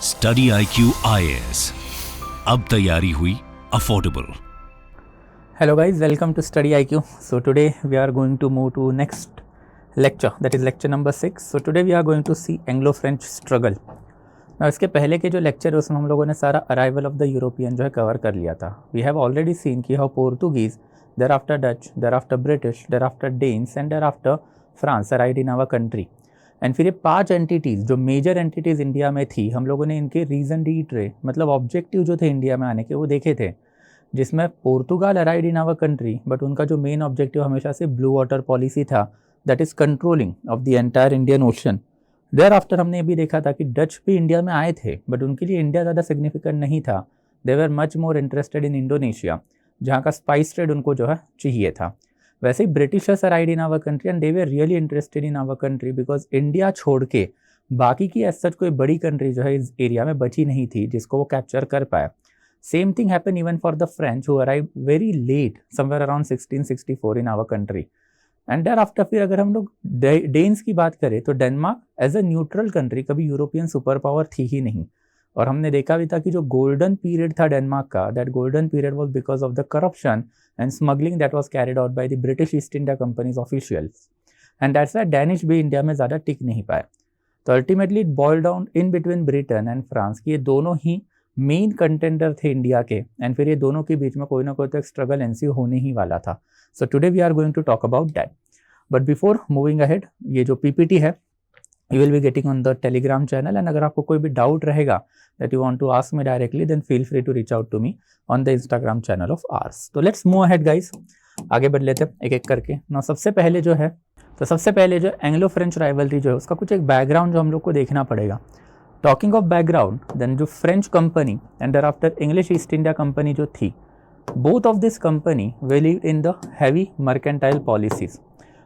Study IQ IAS, अब तैयारी हुई affordable. Hello guys, welcome to Study IQ. So today we are going to move to next lecture, that is lecture number 6. So today we are going to see Anglo-French struggle. Now इसके पहले के जो lecture उसमें हम लोगों ने सारा arrival of the European जो है कवर कर लिया था. वी हैव ऑलरेडी सीन कि how Portuguese, thereafter Dutch, thereafter British, thereafter Danes and thereafter France arrived in our country. And फिर ये 5 एंटिटीज़ जो मेजर एंटिटीज़ इंडिया में थी, हम लोगों ने इनके रीज़न डी ट्रे मतलब ऑब्जेक्टिव जो थे इंडिया में आने के वो देखे थे, जिसमें Portugal arrived in our country, but उनका जो मेन ऑब्जेक्टिव हमेशा से ब्लू वाटर पॉलिसी था, that is controlling of the entire Indian Ocean. Thereafter हमने ये भी देखा था कि डच भी इंडिया में आए थे, बट उनके लिए इंडिया ज़्यादा सिग्निफिकेंट नहीं था. They were much more interested in Indonesia, जहाँ का स्पाइस ट्रेड उनको जो है चाहिए था. वैसे ही Britishers arrived in our country and they were really interested in our country because India छोड़ के बाकी की एज सच कोई बड़ी कंट्री जो है इस एरिया में बची नहीं थी जिसको वो कैप्चर कर पाए. Same thing happen even for the French who arrive very late somewhere around 1664 in our country. And thereafter फिर अगर हम लोग डेन्स की बात करें तो Denmark as a neutral country कभी यूरोपियन सुपर पावर थी ही नहीं. और हमने देखा भी था कि जो गोल्डन पीरियड था डेनमार्क का, that golden period was because of the corruption and smuggling that was carried out by the British East India companies officials. And that's why Danish भी इंडिया में ज़्यादा टिक नहीं पाए. तो ultimately it boil down in between Britain and France कि ये दोनों ही main contender थे इंडिया के, एंड फिर ये दोनों के बीच में कोई ना कोई तो एक स्ट्रगल एनस्यू होने ही वाला था. So today we are going to talk about that. But before moving ahead, ये जो पीपीटी है you will be getting on the Telegram channel, and अगर आपको कोई भी डाउट रहेगा that you want to ask me directly then feel free to reach out to me on the Instagram channel of ours. तो let's move ahead guys, आगे बढ़ लेते हैं एक एक करके. ना सबसे पहले जो एंग्लो फ्रेंच राइवलरी जो है उसका कुछ एक बैकग्राउंड जो हम लोग को देखना पड़ेगा. टॉकिंग ऑफ बैकग्राउंड, देन जो French company and thereafter English East India Company जो थी, both of this company believed in the heavy mercantile policies.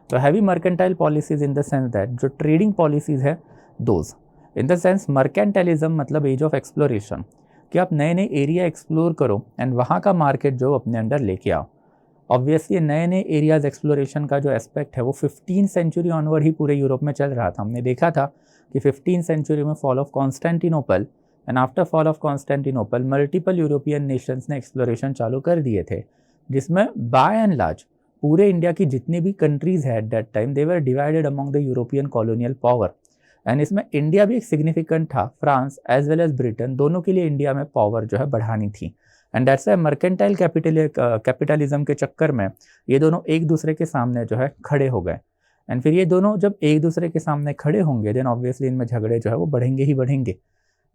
तो heavy mercantile policies in the sense that जो ट्रेडिंग पॉलिसीज है those, in the sense mercantilism मतलब age of exploration, कि आप नए नए एरिया एक्सप्लोर करो एंड वहाँ का मार्केट जो अपने अंडर लेके आओ. ऑब्वियसली नए नए एरियाज एक्सप्लोरेशन का जो एस्पेक्ट है वो 15th सेंचुरी ऑनवर्ड ही पूरे यूरोप में चल रहा था. हमने देखा था कि 15th सेंचुरी में fall of Constantinople and after fall of Constantinople multiple European nations ने एक्सप्लोरेशन चालू कर दिए थे, जिसमें बाय एंड लार्ज पूरे इंडिया की जितनी भी कंट्रीज़ है at that time they were divided among the European colonial power. And इसमें इंडिया भी एक सिग्निफिकेंट था. France as well as Britain दोनों के लिए इंडिया में पावर जो है बढ़ानी थी. And that's why mercantile capitalism के चक्कर में ये दोनों एक दूसरे के सामने जो है खड़े हो गए. एंड फिर ये दोनों जब एक दूसरे के सामने खड़े होंगे देन ऑब्वियसली इनमें झगड़े जो है वो बढ़ेंगे ही बढ़ेंगे.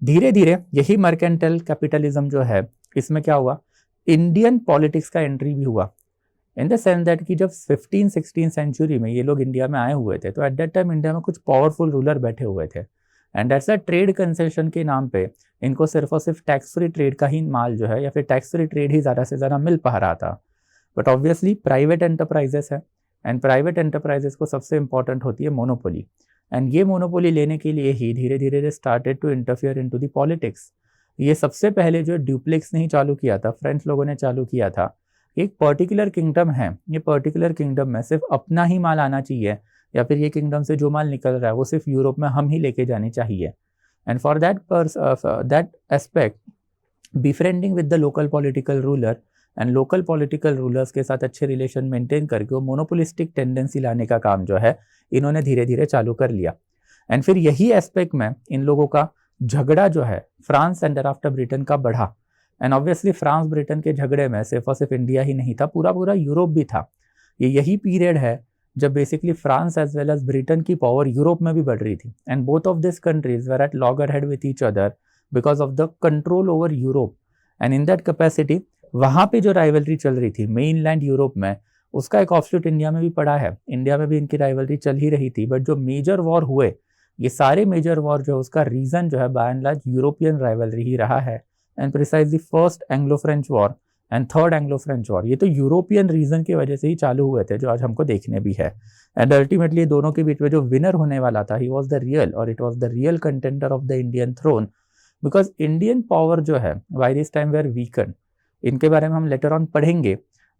धीरे धीरे यही मर्केंटाइल कैपिटलिज्म जो है इसमें क्या हुआ, इंडियन पॉलिटिक्स का एंट्री भी हुआ. इन द सेंस दैट कि जब 15th-16th सेंचुरी में ये लोग इंडिया में आए हुए थे तो एट दैट टाइम इंडिया में कुछ पावरफुल रूलर बैठे हुए थे. And that's a trade concession के नाम पे इनको सिर्फ और सिर्फ टैक्स फ्री ट्रेड का ही माल जो है या फिर टैक्स फ्री ट्रेड ही ज़्यादा से ज़्यादा मिल पा रहा था. बट ऑब्वियसली प्राइवेट एंटरप्राइजेस है एंड प्राइवेट एंटरप्राइजेस को सबसे इंपॉर्टेंट होती है मोनोपोली. एंड ये मोनोपोली लेने के लिए ही धीरे धीरे they started to interfere into the politics. ये सबसे पहले जो ड्यूप्लेक्स ने ही चालू किया था, फ्रेंच लोगों ने चालू किया था. एक पर्टिकुलर किंगडम है, ये पर्टिकुलर किंगडम में सिर्फ अपना ही माल आना चाहिए या फिर ये किंगडम से जो माल निकल रहा है वो सिर्फ यूरोप में हम ही लेके जानी चाहिए. And for that aspect befriending with the local political ruler and local political rulers के साथ अच्छे रिलेशन मेंटेन करके वो मोनोपोलिस्टिक टेंडेंसी लाने का काम जो है इन्होंने धीरे धीरे चालू कर लिया. एंड फिर यही एस्पेक्ट में इन लोगों का झगड़ा जो है फ्रांस एंड आफ्टर ब्रिटेन का बढ़ा. एंड ऑब्वियसली फ्रांस ब्रिटेन के झगड़े में सिर्फ और सिर्फ इंडिया ही नहीं था, पूरा पूरा यूरोप भी था. यही पीरियड है जब basically France as well as Britain की पावर यूरोप में भी बढ़ रही थी. And both of this countries were at loggerhead with each other because of the control over Europe. And in that capacity वहाँ पे जो राइवलरी चल रही थी मेन लैंड यूरोप में, उसका एक ऑफशूट इंडिया में भी पड़ा है. इंडिया में भी इनकी राइवलरी चल ही रही थी. बट जो मेजर वॉर हुए, ये सारे मेजर वॉर जो है उसका रीज़न जो है by and large European rivalry ही रहा है. And precisely first Anglo French war and third Anglo French war ये तो यूरोपियन रीजन की वजह से ही चालू हुए थे, जो आज हमको देखने भी है. एंड अल्टीमेटली दोनों के बीच में जो विनर होने वाला था, ही वॉज द रियल और it was the real contender of the Indian throne. Because Indian power जो है by this time were weaken. इनके बारे में हम लेटर ऑन पढ़ेंगे,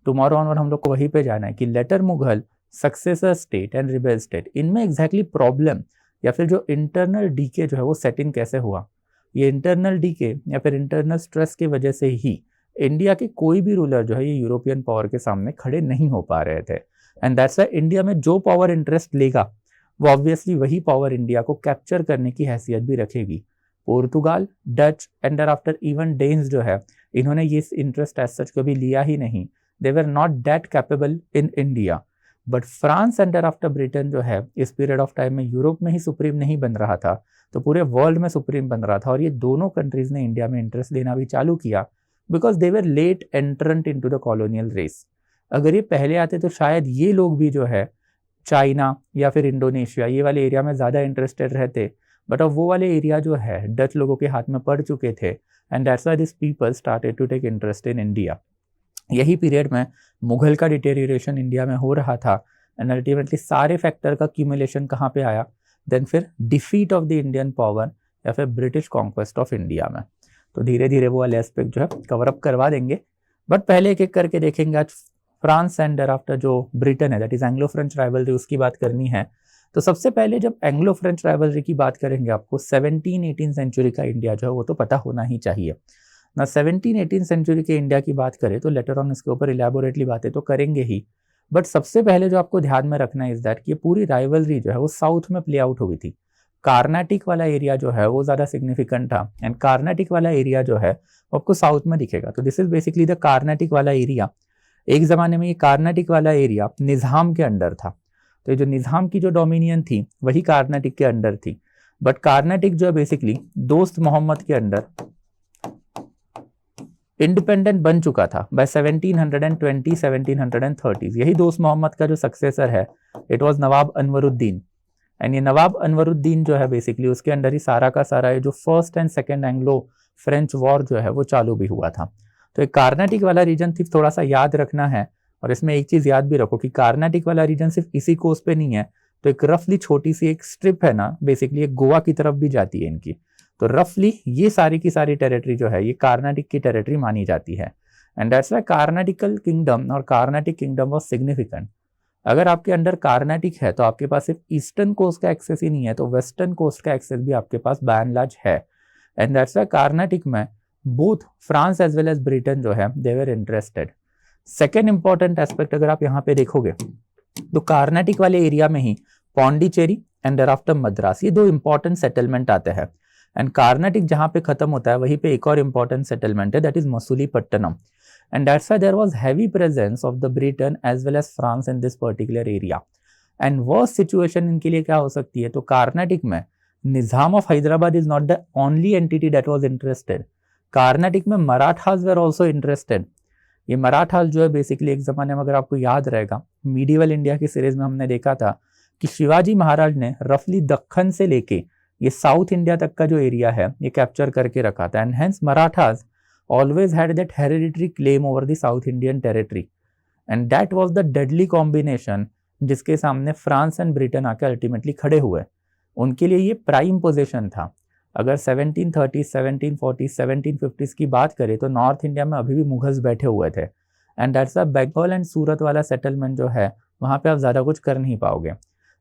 टुमारो ऑन, और हम लोग को वहीं पे जाना है कि later Mughal, successor state and rebel state, इनमें एग्जैक्टली प्रॉब्लम या फिर जो इंटरनल डीके जो है वो सेट इन कैसे हुआ. ये इंटरनल डीके या फिर इंटरनल स्ट्रेस की वजह से ही इंडिया के कोई भी रूलर जो है ये यूरोपियन पावर के सामने खड़े नहीं हो पा रहे थे। एंड दैट्स व्हाई इंडिया में जो पावर इंटरेस्ट लेगा वो ऑब्वियसली वही पावर इंडिया को कैप्चर करने की हैसियत भी रखेगी। Portugal, Dutch and thereafter even Danes जो है इन्होंने ये इंटरेस्ट एज सच कभी लिया ही नहीं। They were not that capable in India. But France and thereafter Britain जो है इस पीरियड ऑफ टाइम में यूरोप में ही सुप्रीम नहीं बन रहा था, तो पूरे वर्ल्ड में सुप्रीम बन रहा था। और ये दोनों कंट्रीज ने इंडिया में इंटरेस्ट लेना भी चालू किया because they were late entrant into the colonial race. अगर ये पहले आते तो शायद ये लोग भी जो है चाइना या फिर इंडोनेशिया ये वाले एरिया में ज़्यादा इंटरेस्टेड रहते। बट अब वो वाले एरिया जो है डच लोगों के हाथ में पड़ चुके थे and that's why this people started to take interest in India. यही पीरियड में मुगल का डिटेरियोरेशन इंडिया में हो रहा था एंड अल्टीमेटली सारे फैक्टर का क्यूमुलेशन कहाँ पे आया, देन फिर defeat of the Indian power या फिर ब्रिटिश कॉन्क्वेस्ट ऑफ इंडिया में। तो धीरे धीरे वो वाले एस्पेक्ट जो है कवर अप करवा देंगे। बट पहले एक एक करके देखेंगे। आज फ्रांस एंड thereafter जो ब्रिटेन है that is Anglo French rivalry उसकी बात करनी है। तो सबसे पहले जब एंग्लो फ्रेंच राइवलरी की बात करेंगे आपको 17-18 सेंचुरी का इंडिया जो है वो तो पता होना ही चाहिए ना। 17-18 सेंचुरी के इंडिया की बात करें तो लेटर ऑन इसके ऊपर इलेबोरेटली बातें तो करेंगे ही। बट सबसे पहले जो आपको ध्यान में रखना है इज दैट कि ये पूरी राइवलरी जो है वो साउथ में प्ले आउट हुई थी। कार्नाटिक वाला एरिया जो है वो ज़्यादा सिग्निफिकेंट था एंड कार्नाटिक वाला एरिया जो है वो आपको साउथ में दिखेगा। तो this is basically the Carnatic वाला एरिया। एक ज़माने में ये कार्नाटिक वाला एरिया निज़ाम के अंडर था। तो ये जो निज़ाम की जो डोमिनियन थी वही कार्नाटिक के अंडर थी। बट कार्नाटिक जो है बेसिकली दोस्त मोहम्मद के अंडर इंडिपेंडेंट बन चुका था बाय 1720-1730। यही दोस्त मोहम्मद का जो सक्सेसर है it was Nawab Anwaruddin. And ये नवाब अनवरुद्दीन जो है बेसिकली उसके अंडर ही सारा का सारा ये जो first and second Anglo French war जो है वो चालू भी हुआ था। तो एक कार्नाटिक वाला रीजन सिर्फ थोड़ा सा याद रखना है। और इसमें एक चीज याद भी रखो कि कार्नाटिक वाला रीजन सिर्फ इसी कोस्ट पे नहीं है। तो एक रफली छोटी सी एक स्ट्रिप है ना बेसिकली एक गोवा की तरफ भी जाती है इनकी। तो रफली ये सारी की सारी टेरिटरी जो है ये कार्नाटिक की टेरिटरी मानी जाती है। एंड दैट्स व्हाई कार्नाटिकल किंगडम और कार्नाटिक किंगडम वाज सिग्निफिकेंट। अगर आपके अंडर कार्नाटिक है तो आपके पास सिर्फ ईस्टर्न कोस्ट का एक्सेस ही नहीं है, तो वेस्टर्न कोस्ट का एक्सेस भी आपके पास बाय एंड लार्ज है। एंड दैट्स व्हाई कार्नाटिक में both France as well as Britain जो है they were interested. Second important aspect अगर आप यहाँ पे देखोगे तो कार्नाटिक वाले एरिया में ही पौंडीचेरी एंड thereafter मद्रास ये दो इंपॉर्टेंट सेटलमेंट आते हैं। एंड कार्नाटिक जहाँ पे खत्म होता है वहीं पे एक और इंपॉर्टेंट सेटलमेंट है that is Masulipatnam. And that's why there was heavy presence of the Britain as well as France in this particular area. And worst situation इनके लिए क्या हो सकती है, तो कार्नाटिक में Nizam of Hyderabad is not the only entity that was interested. Carnatic में Marathas were also interested. ये मराठास जो है बेसिकली एक जमाने में अगर आपको याद रहेगा मीडिवल इंडिया की सीरीज में हमने देखा था कि शिवाजी महाराज ने रफली दक्खन से लेके ये साउथ इंडिया तक का जो एरिया है ये कैप्चर करके रखा था। And hence Marathas always had that hereditary claim over the south Indian territory and that was the deadly combination जिसके सामने फ्रांस एंड ब्रिटेन आके अल्टीमेटली खड़े हुए। उनके लिए ये प्राइम पोजीशन था। अगर 1730, 1740, 1750s की बात करें तो नॉर्थ इंडिया में अभी भी मुगल्स बैठे हुए थे। And that's a Bengal and Surat वाला सेटलमेंट जो है वहाँ पे आप ज़्यादा कुछ कर नहीं पाओगे।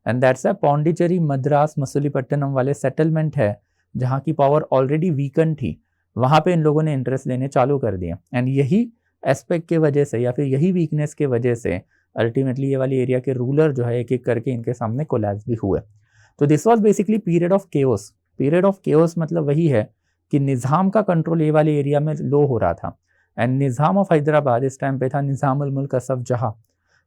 एंड दैट्स अ पौंडीचेरी, मद्रास, मसूलीपट्टनम वाले सेटलमेंट है जहाँ की पावर ऑलरेडी वीकन थी, वहाँ पे इन लोगों ने इंटरेस्ट लेने चालू कर दिए। एंड यही एस्पेक्ट के वजह से या फिर यही वीकनेस के वजह से अल्टीमेटली ये वाली एरिया के रूलर जो है एक एक करके इनके सामने कोलैप्स भी हुए। तो this was basically period of chaos. Period of chaos मतलब वही है कि निज़ाम का कंट्रोल ये वाले एरिया में लो हो रहा था। एंड निज़ाम ऑफ हैदराबाद इस टाइम पे था निज़ामुल मुल्क असफ जहाँ।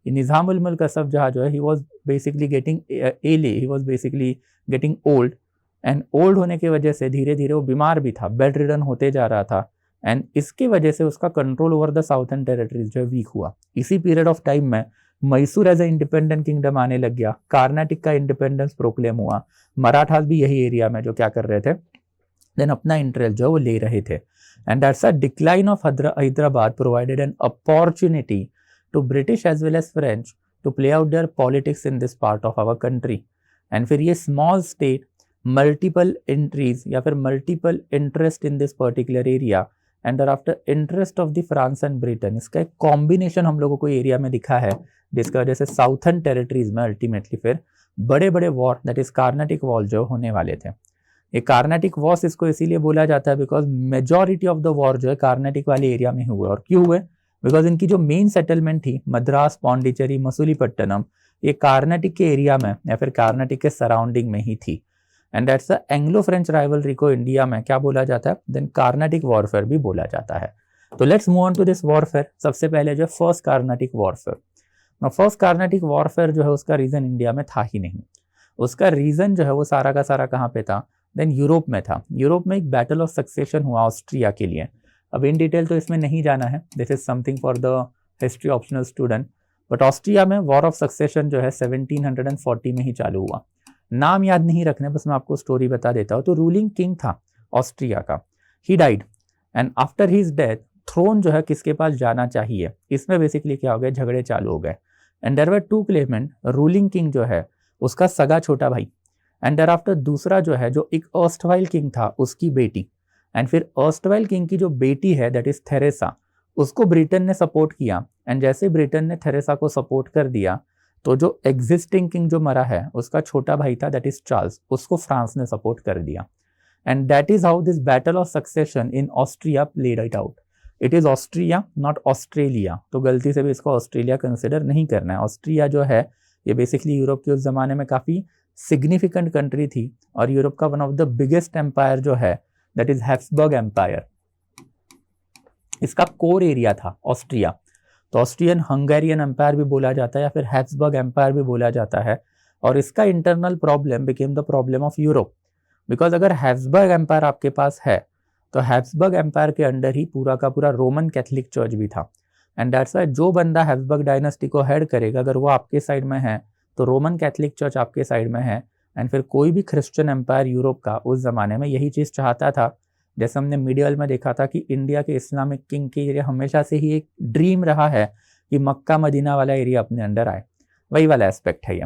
ये निज़ामुल मुल्क असफ जहाँ जो है ही वाज बेसिकली गेटिंग एले, he was basically getting old. And old होने की वजह से धीरे धीरे वो बीमार भी था, बेड रिडन होते जा रहा था। एंड इसकी वजह से उसका control over the southern territories जो है वीक हुआ। इसी पीरियड ऑफ टाइम में Mysore as a independent kingdom आने लग गया, कार्नाटिक का इंडिपेंडेंस प्रोक्लेम हुआ, मराठास भी यही एरिया में जो क्या कर रहे थे देन अपना इंटरेस्ट जो वो ले रहे थे। And that's a decline of Hyderabad provided an opportunity to British as well as French to play out their politics in this part of our country. And फिर ये स्मॉल स्टेट मल्टीपल एंट्रीज या फिर multiple interest in this particular area and after interest of the France and Britain, इसका एक combination हम लोगों को area में दिखा है जिसका वजह से साउथर्न टेरिटरीज में अल्टीमेटली फिर बड़े बड़े war that is Carnatic war जो होने वाले थे। ये कार्नेटिक वॉर्स इसको इसीलिए बोला जाता है because majority of the war जो है कार्नेटिक वाले एरिया में हुए। और क्यों हुए? बिकॉज इनकी जो मेन सेटलमेंट थी मद्रास, पौंडीचेरी, मसूलीपट्टनम, ये कार्नेटिक के एरिया में या फिर कार्नेटिक के सराउंडिंग में ही थी। And that's the Anglo French rivalry को इंडिया में क्या बोला जाता है? देन कार्नेटिक वॉरफेयर भी बोला जाता है। तो let's move on to this warfare. सबसे पहले जो first Carnatic warfare, first Carnatic warfare जो है उसका रीजन इंडिया में था ही नहीं। उसका रीजन जो है वो सारा का सारा कहाँ पे था? देन यूरोप में था। यूरोप में एक बैटल ऑफ सक्सेशन हुआ ऑस्ट्रिया के लिए। अब इन डिटेल तो इसमें नहीं जाना है, this is something for the history optional student. But Austria में वॉर ऑफ सक्सेशन जो है 1740 में ही चालू हुआ। नाम याद नहीं रखने, बस मैं आपको स्टोरी बता देता हूँ। तो रूलिंग किंग था ऑस्ट्रिया का, he died and after his death throne जो है किसके पास जाना चाहिए, इसमें बेसिकली क्या हो गया? झगड़े चालू हो गए। And there were two claimant, ruling king जो है उसका सगा छोटा भाई, एंड देयर आफ्टर दूसरा जो है जो एक अर्स्टवाइल किंग था उसकी बेटी, एंड फिर अर्स्टवाइल किंग की जो बेटी है दैट इज थेरेसा, उसको ब्रिटेन ने सपोर्ट किया। एंड जैसे ब्रिटेन ने थेरेसा को सपोर्ट कर दिया तो जो एग्जिस्टिंग किंग जो मरा है उसका छोटा भाई था दैट इज चार्ल्स, उसको फ्रांस ने सपोर्ट कर दिया। And that is how this battle of succession in Austria played it out. It is Austria not Australia, तो गलती से भी इसको ऑस्ट्रेलिया कंसिडर नहीं करना है। ऑस्ट्रिया जो है ये बेसिकली यूरोप के उस जमाने में काफ़ी सिग्निफिकेंट कंट्री थी और यूरोप का one of the biggest empire जो है दैट इज हैब्सबर्ग एम्पायर, इसका कोर एरिया था ऑस्ट्रिया। तो ऑस्ट्रियन हंगेरियन एम्पायर भी बोला जाता है या फिर हैब्सबर्ग एम्पायर भी बोला जाता है। और इसका internal problem became the problem of Europe, because अगर हैब्सबर्ग एम्पायर आपके पास है तो हैब्सबर्ग एम्पायर के अंडर ही पूरा का पूरा रोमन कैथोलिक चर्च भी था। एंड दैट्स व्हाई जो बंदा हैब्सबर्ग डायनेस्टी को हेड करेगा अगर वो आपके साइड में है तो रोमन कैथोलिक चर्च आपके साइड में है। एंड फिर कोई भी क्रिश्चियन एम्पायर यूरोप का उस जमाने में यही चीज़ चाहता था। जैसे हमने मीडियल में देखा था कि इंडिया के इस्लामिक किंग के एरिया हमेशा से ही एक ड्रीम रहा है कि मक्का मदीना वाला एरिया अपने अंडर आए, वही वाला एस्पेक्ट है ये।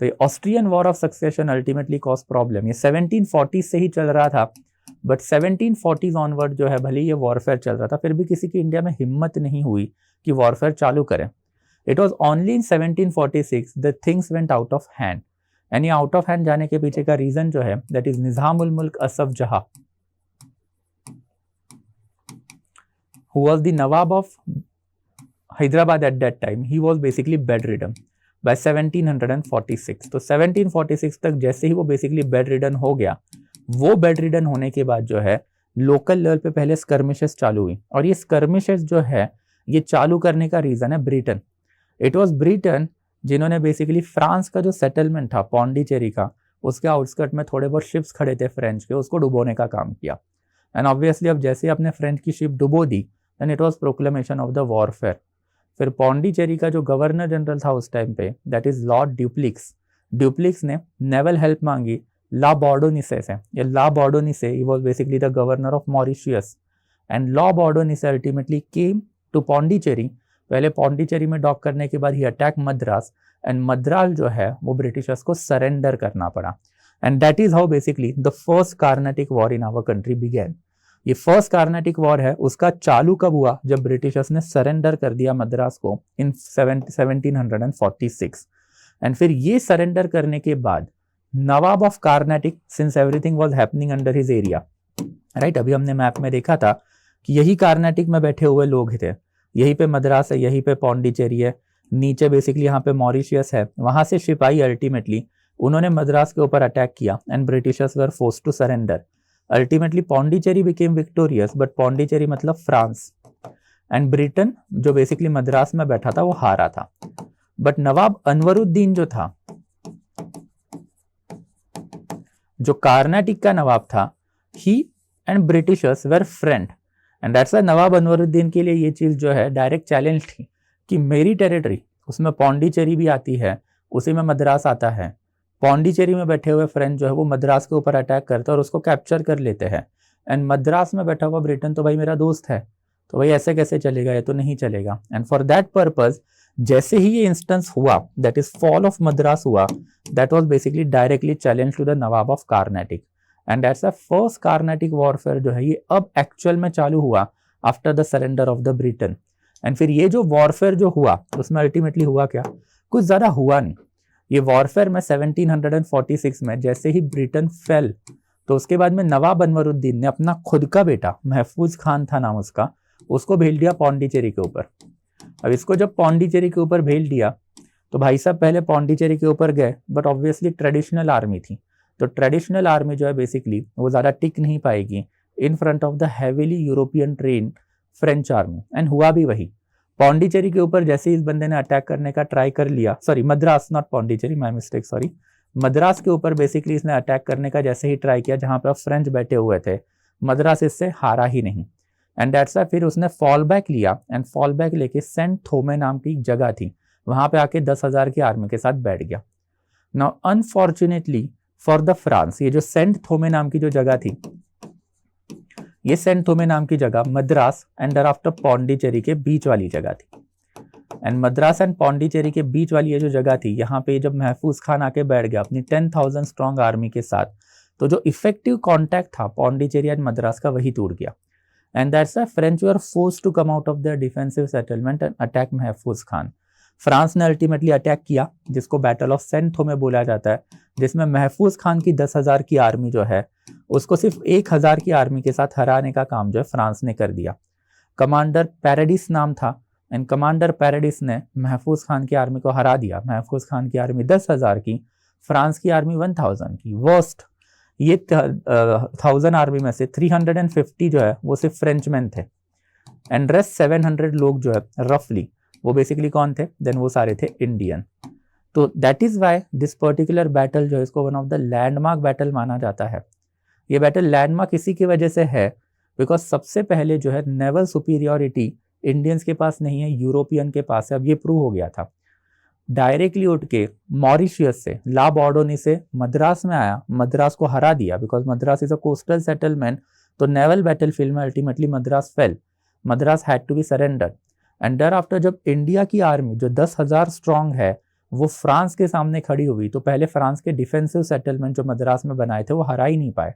तो ये Austrian war of succession ultimately cause problem. ये 1740 से ही चल रहा था, बट 1740s ऑनवर्ड जो है भले ये वॉरफेयर चल रहा था फिर भी किसी की इंडिया में हिम्मत नहीं हुई कि वॉरफेयर चालू करें। It was only in 1746 the things went out of hand. And ये आउट ऑफ हैंड जाने के पीछे का रीजन जो है दैट इज निजामुल मुल्क असफ जहां, who was the Nawab of Hyderabad at that time, he was basically bedridden by 1746। तो 1746 तक जैसे ही वो बेसिकली bedridden हो गया, वो bedridden होने के बाद जो है लोकल लेवल पे पहले स्कर्मिशेस चालू हुई। और ये स्कर्मिशेस जो है ये चालू करने का रीजन है ब्रिटेन। इट वॉज ब्रिटेन जिन्होंने बेसिकली फ्रांस का जो सेटलमेंट था पौंडीचेरी का, उसके आउटस्कर्ट में थोड़े बहुत शिप्स खड़े थे फ्रेंच के, उसको डुबोने का काम किया। एंड ऑब्वियसली अब जैसे अपने फ्रेंच की शिप डुबो दी then it was proclamation of the warfare. फिर पौंडीचेरी का जो गवर्नर जनरल था उस टाइम पे दैट इज लॉर्ड ड्यूप्लिक्स ने नेवल हेल्प मांगी ला बॉर्डोनिसे से। ये ला बॉर्डोनिसे ही was basically the governor of Mauritius. And La Bourdonnais ultimately came to Pondicherry. पहले पौंडीचेरी में डॉक करने के बाद ही अटैक मद्रास, एंड मद्रास जो है वो ब्रिटिशर्स को सरेंडर करना पड़ा। And that is how basically the first Carnatic war in our country began. ये फर्स्ट कार्नेटिक वॉर है उसका चालू कब हुआ? जब ब्रिटिशर्स ने सरेंडर कर दिया मद्रास को इन 1746। एंड फिर ये सरेंडर करने के बाद Nawab of Carnatic, since everything was happening under his area, right, अभी हमने मैप में देखा था कि यही कार्नेटिक में बैठे हुए लोग थे। यहीं पे मद्रास है, यहीं पे पौंडीचेरी है, नीचे बेसिकली यहाँ पे मॉरिशियस है। वहां से शिपाही अल्टीमेटली उन्होंने मद्रास के ऊपर अटैक किया and Britishers were forced to surrender. Ultimately Pondicherry became victorious, but Pondicherry मतलब फ्रांस, एंड ब्रिटेन जो बेसिकली मद्रास में बैठा था वो हारा था। बट नवाब अनवरुद्दीन जो था, जो कार्नाटिक का नवाब था, he and Britishers were friend. And that's why Nawab Anwaruddin के लिए ये चीज जो है डायरेक्ट चैलेंज थी कि मेरी टेरिटरी, उसमें पौंडीचेरी भी आती है, उसी में मद्रास आता है। पौंडीचेरी में बैठे हुए फ्रेंच जो है वो मद्रास के ऊपर अटैक करते हैं और उसको कैप्चर कर लेते हैं। एंड मद्रास में बैठा हुआ ब्रिटेन तो भाई मेरा दोस्त है, तो भाई ऐसे कैसे चलेगा, ये तो नहीं चलेगा। एंड फॉर दैट पर्पज जैसे ही ये इंस्टेंस हुआ, that is fall of Madras हुआ, that was basically directly challenge to the Nawab of Carnatic. And that's the first Carnatic warfare जो है ये अब एक्चुअल में चालू हुआ after the surrender of the Britain. And फिर ये जो वॉरफेयर जो हुआ उसमें अल्टीमेटली हुआ क्या? कुछ ज्यादा हुआ नहीं। ये वॉरफेयर में 1746 में जैसे ही ब्रिटेन फेल तो उसके बाद में नवाब अनवरुद्दीन ने अपना खुद का बेटा, महफूज खान था नाम उसका, उसको भेज दिया पौंडीचेरी के ऊपर। अब इसको जब पौंडीचेरी के ऊपर भेज दिया तो भाई साहब पहले पौंडीचेरी के ऊपर गए, बट ऑब्वियसली ट्रेडिशनल आर्मी थी, तो ट्रेडिशनल आर्मी जो है बेसिकली वो ज़्यादा टिक नहीं पाएगी in front of the heavily European train French army. And हुआ भी वही। पौंडीचेरी के ऊपर जैसे ही इस बंदे ने अटैक करने का ट्राई कर लिया, sorry Madras, not Pondicherry, my mistake, sorry, Madras के ऊपर बेसिकली इसने अटैक करने का जैसे ही ट्राई किया जहां पर फ्रेंच बैठे हुए थे, मद्रास इससे हारा ही नहीं। एंड दैट्स व्हाई फिर उसने फॉल बैक लिया, एंड फॉल बैक लेके सेंट थोमे नाम की जगह थी, वहां पे आके 10,000 की आर्मी के साथ बैठ गया। Now unfortunately for the France, ये जो सेंट थोमे नाम की जो जगह थी, ये सेंट थोमे नाम की जगह मद्रास एंड आफ्टर पौंडीचेरी के बीच वाली जगह थी। एंड मद्रास एंड पौंडीचेरी के बीच वाली ये जो जगह थी, यहाँ पे जब महफूज खान आके बैठ गया अपनी 10,000 स्ट्रॉन्ग आर्मी के साथ, तो जो इफेक्टिव कॉन्टैक्ट था पौंडीचेरी एंड मद्रास का, वही टूट गया। And that's why French were forced to come out of their defensive settlement and attack Mahfuz Khan. France ने अल्टीमेटली अटैक किया, जिसको बैटल ऑफ सेंट थोमे बोला जाता है, जिसमें महफूज खान की 10,000 की आर्मी जो है उसको सिर्फ 1,000 की आर्मी के साथ हराने का काम जो है फ्रांस ने कर दिया। कमांडर पैराडिस नाम था, एंड कमांडर पैराडिस ने महफूज खान की आर्मी को हरा दिया। महफूज खान की आर्मी 10,000 की, फ्रांस की आर्मी 1,000 की। वर्स्ट, ये 1,000 आर्मी में से 350 जो है वो सिर्फ फ्रेंचमैन थे, एंड रेस्ट 700 लोग जो है रफली वो बेसिकली कौन थे, देन वो सारे थे इंडियन। तो that is why this particular battle जो है इसको one of the landmark battle माना जाता है। ये बैटल लैंडमार्क इसी की वजह से है बिकॉज सबसे पहले जो है नेवल सुपीरियरिटी इंडियंस के पास नहीं है, यूरोपियन के पास है। अब ये प्रूव हो गया था। डायरेक्टली उठ के मॉरिशियस से, ला बॉर्डोनी से मद्रास में आया, मद्रास को हरा दिया because Madras is a coastal settlement. तो नेवल बैटल फील्ड में ultimately Madras fell, Madras had to be surrender. And thereafter जब इंडिया की आर्मी जो 10,000 स्ट्रॉन्ग है वो फ्रांस के सामने खड़ी हुई, तो पहले फ्रांस के डिफेंसिव सेटलमेंट जो मद्रास में बनाए थे वो हरा ही नहीं पाए।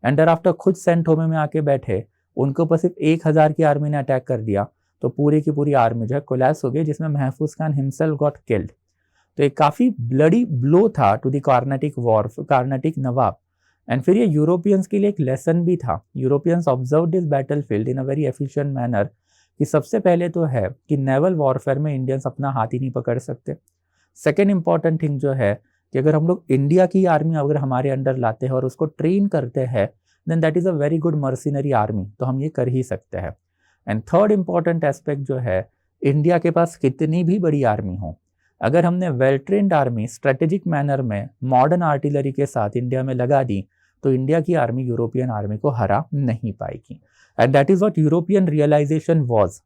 एंड देयर आफ्टर खुद सेंट थोमे में आके बैठे, उनके ऊपर सिर्फ 1,000 की आर्मी ने अटैक कर दिया, तो पूरी की पूरी आर्मी जो है कोलैप्स हो गई, जिसमें महफूज खान हिमसेल्फ गॉट किल्ड। तो एक काफ़ी ब्लडी ब्लो था to the Carnatic war, Carnatic nawab. And फिर ये यूरोपियंस के लिए एक लेसन भी था। Europeans observe this battle field in a very efficient manner कि सबसे पहले तो है कि नेवल वॉरफेयर में इंडियंस अपना हाथ ही नहीं पकड़ सकते। सेकेंड इंपॉर्टेंट थिंग जो है कि अगर हम लोग इंडिया की आर्मी अगर हमारे अंडर लाते हैं और उसको ट्रेन करते हैं, then that is a very good mercenary army, तो हम ये कर ही सकते हैं। एंड थर्ड इंपॉर्टेंट एस्पेक्ट जो है, इंडिया के पास कितनी भी बड़ी आर्मी हो, अगर हमने well trained army strategic manner में मॉडर्न आर्टिलरी के साथ इंडिया में लगा दी, तो इंडिया की आर्मी यूरोपियन आर्मी को हरा नहीं पाएगी। And that is what European realization was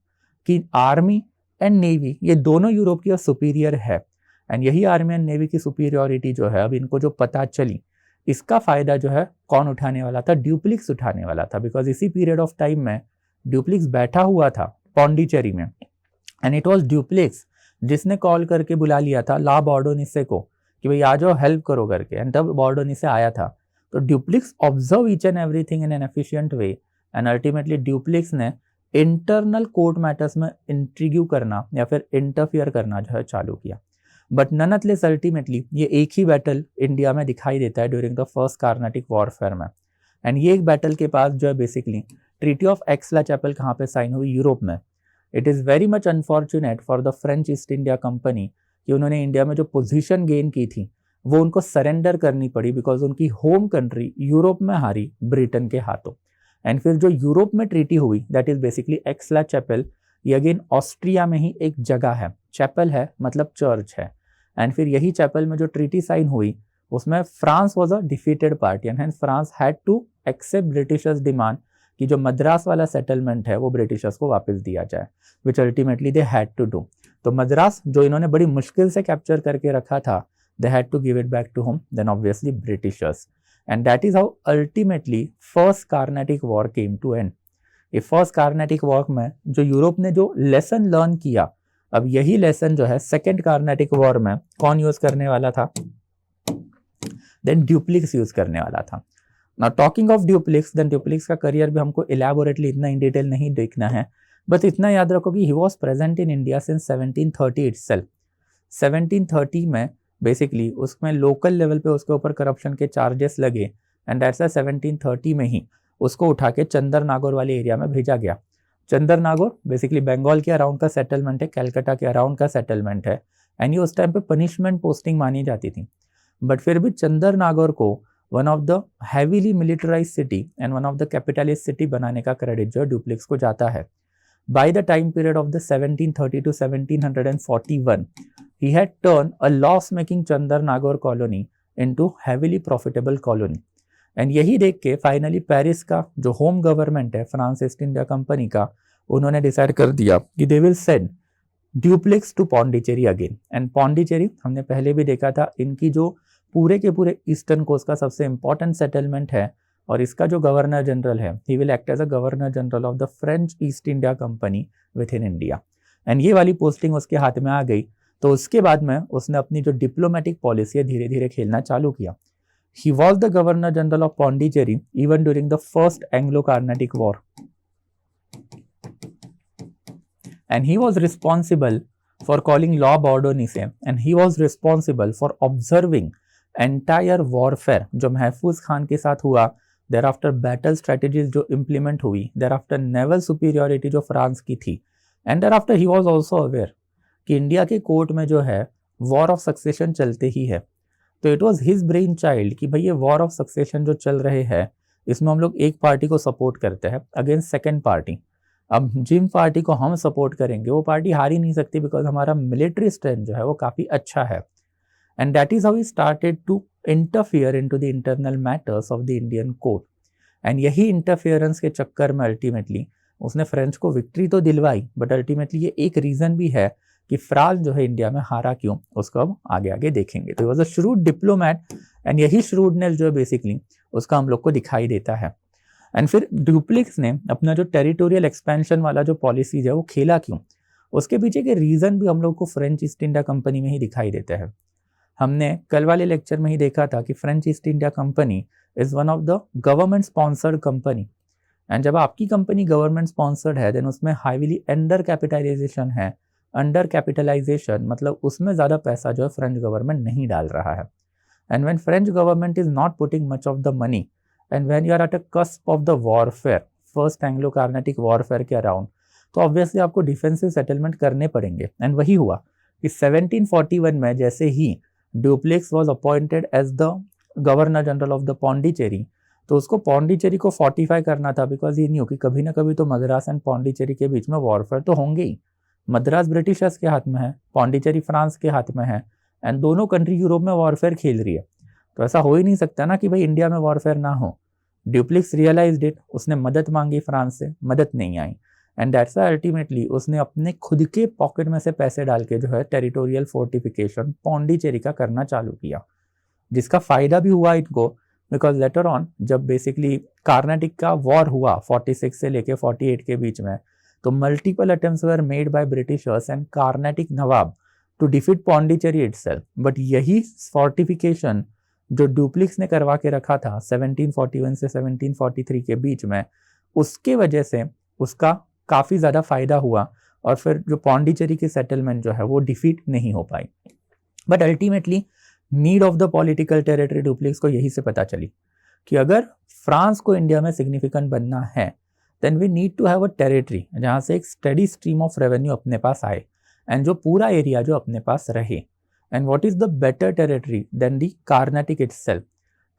कि आर्मी एंड नेवी ये दोनों यूरोप की सुपीरियर है। एंड यही आर्मी एंड नेवी की सुपीरियरिटी जो है अब इनको जो पता चली, इसका फायदा जो है कौन उठाने वाला था, ड्यूप्लिक्स उठाने वाला था। बिकॉज इसी पीरियड ऑफ टाइम में ड्यूप्लिक्स बैठा हुआ था पौंडीचेरी में, एंड इट वॉज ड्यूप्लिक्स जिसने कॉल करके बुला लिया था ला बॉर्डोनिसे को कि भाई आ जाओ हेल्प करो करके, एंड तब बॉर्डोनिसे आया था। तो Dupleix observe each and everything in an efficient way, and ultimately Dupleix ने इंटरनल कोर्ट मैटर्स में इंट्रीग्यू करना या फिर इंटरफियर करना जो है चालू किया। बट ननतलेस अल्टीमेटली ये एक ही बैटल इंडिया में दिखाई देता है during the first Carnatic warfare में। एंड ये एक बैटल के पास जो है बेसिकली ट्रीटी ऑफ एक्सला-चैपल कहाँ पे साइन हुई, यूरोप में। It is very much unfortunate for the French East India company कि उन्होंने इंडिया में जो पोजीशन गेन की थी वो उनको सरेंडर करनी पड़ी बिकॉज उनकी होम कंट्री यूरोप में हारी ब्रिटेन के हाथों। एंड फिर जो यूरोप में ट्रीटी हुई दैट इज बेसिकली एक्सला-चैपल, ये अगेन ऑस्ट्रिया में ही एक जगह है, चैपल है मतलब चर्च है। एंड फिर यही चैपल में जो ट्रीटी साइन हुई उसमें France was a defeated party, and France had to accept Britishers demand कि जो मद्रास वाला सेटलमेंट है वो ब्रिटिशर्स को वापस दिया जाए, which ultimately they had to do. तो मद्रास जो इन्होंने बड़ी मुश्किल से कैप्चर करके रखा था, they had to give it back to home, then obviously Britishers. And that is how ultimately first Carnatic war came to end. ये फर्स्ट कार्नेटिक वॉर में जो यूरोप ने जो लेसन लर्न किया, अब यही लेसन जो है सेकेंड कार्नेटिक वॉर में कौन यूज करने वाला था, देन ड्यूप्लिक्स यूज करने वाला था। नाउ टॉकिंग ऑफ ड्यूप्लिक्स, देन ड्यूप्लिक्स का करियर भी हमको इलैबोरेटली इतना इन डिटेल नहीं देखना है, बस इतना याद रखो कि he was present in India since 1730 itself. 1730 में बेसिकली उसमें लोकल लेवल पे उसके ऊपर करप्शन के चार्जेस लगे, एंड दैट्स 1730 में ही उसको उठा के चंदर नागौर वाले एरिया में भेजा गया। चंदर नागौर बेसिकली बंगाल के अराउंड का सेटलमेंट है, कैलकाटा के अराउंड का सेटलमेंट है, एंड ये उस टाइम पे पनिशमेंट पोस्टिंग मानी जाती थी। बट फिर भी चंदर नागौर को one of the heavily militarise city and one of the capitalist city बनाने का क्रेडिट जो ड्यूप्लेक्स को जाता है। By the time period of the 1730 to 1741 he had turned a loss making Chandernagore colony into heavily profitable colony। And यही देख के finally Paris का जो होम गवर्नमेंट है फ्रांस ईस्ट इंडिया कंपनी का, उन्होंने डिसाइड कर दिया कि they will send duplex to Pondicherry again. And Pondicherry हमने पहले भी देखा था, इनकी जो पूरे के पूरे ईस्टर्न कोस्ट का सबसे इंपॉर्टेंट सेटलमेंट है, और इसका जो गवर्नर जनरल है he will act as a governor general of the French East India Company with in India. And ये वाली पोस्टिंग उसके हाथ में आ गई, तो उसके बाद में उसने अपनी जो डिप्लोमेटिक पॉलिसी है धीरे धीरे खेलना चालू किया। He was the Governor General of Pondicherry even during the first Anglo-Carnatic War, and he was responsible for calling law ordonnance, and he was responsible for observing entire warfare जो महफूज खान के साथ हुआ, thereafter battle strategies जो implement हुई, thereafter naval superiority जो France की थी, and thereafter he was also aware कि इंडिया के कोर्ट में जो है वॉर ऑफ सक्सेशन चलते ही है। तो it was his brain child कि भाई ये वॉर ऑफ सक्सेशन जो चल रहे हैं इसमें हम लोग एक पार्टी को सपोर्ट करते हैं अगेंस्ट सेकेंड पार्टी। अब जिन पार्टी को हम सपोर्ट करेंगे वो पार्टी हार ही नहीं सकती, बिकॉज हमारा मिलिट्री स्ट्रेंथ जो है वो काफ़ी अच्छा है। And that is how he started to interfere into the internal matters of the Indian court. And यही इंटरफियरेंस के चक्कर में अल्टीमेटली उसने फ्रेंच को विक्ट्री तो दिलवाई, बट अल्टीमेटली ये एक रीज़न भी है कि फ्रांस जो है इंडिया में हारा क्यों, उसको अब आगे आगे देखेंगे। तो he was a shrewd diplomat, and यही श्रूडनेस जो है बेसिकली उसका हम लोग को दिखाई देता है। एंड फिर ड्यूप्लेक्स ने अपना जो टेरिटोरियल एक्सपेंशन वाला जो पॉलिसीज है वो खेला क्यों, उसके पीछे के रीज़न भी हम लोग को फ्रेंच ईस्ट इंडिया कंपनी में ही दिखाई देते हैं। हमने कल वाले लेक्चर में ही देखा था कि French East India company is one of the government sponsored company, and जब आपकी कंपनी गवर्नमेंट स्पॉन्सर्ड है देन उसमें हाईली अंडर कैपिटलाइजेशन है। अंडर कैपिटलाइजेशन मतलब उसमें ज़्यादा पैसा जो है फ्रेंच गवर्नमेंट नहीं डाल रहा है। And when French government is not putting much of the money, and when you are at a cusp of the warfare, first Anglo Carnatic warfare के अराउंड, तो ऑब्वियसली आपको डिफेंसिव सेटलमेंट करने पड़ेंगे। एंड वही हुआ कि 1741 में जैसे ही Dupleix was appointed as the governor general of the Pondicherry, तो उसको पौंडीचेरी को फोर्टिफाई करना था, बिकॉज ये नहीं हो कि कभी ना कभी तो मद्रास एंड पौंडीचेरी के बीच में वॉरफेयर तो होंगे ही। मद्रास ब्रिटिशर्स के हाथ में है, पौंडीचेरी फ्रांस के हाथ में है, एंड दोनों कंट्री यूरोप में वॉरफेयर खेल रही है। तो ऐसा हो ही नहीं सकता ना कि भाई इंडिया में वॉरफेयर ना हो। ड्यूप्लेक्स रियलाइज्ड इट, उसने मदद मांगी फ्रांस से, मदद नहीं आई, एंड दैट्स अल्टीमेटली उसने अपने खुद के पॉकेट में से पैसे डाल के जो है टेरिटोरियल फोर्टिफिकेशन पौंडीचेरी का करना चालू किया, जिसका फ़ायदा भी हुआ इनको, बिकॉज लेटर ऑन जब बेसिकली कार्नाटिक का वॉर हुआ 46 से लेके 48 के बीच में, तो multiple attempts were made by Britishers and Carnatic nawab to defeat Pondicherry itself. But यही फोर्टिफिकेशन जो ड्यूप्लेक्स ने करवा के रखा था 1741 से 1743 के बीच में, उसके वजह से उसका काफ़ी ज़्यादा फायदा हुआ, और फिर जो पौंडीचेरी की सेटलमेंट जो है वो डिफीट नहीं हो पाई। But ultimately need of the political territory Dupleix को यही से पता चली कि अगर फ्रांस को इंडिया में सिग्निफिकेंट बनना है then we need to have a territory जहाँ से एक स्टडी स्ट्रीम ऑफ रेवेन्यू अपने पास आए, एंड जो पूरा एरिया जो अपने पास रहे। And what is the better territory than the Carnatic itself.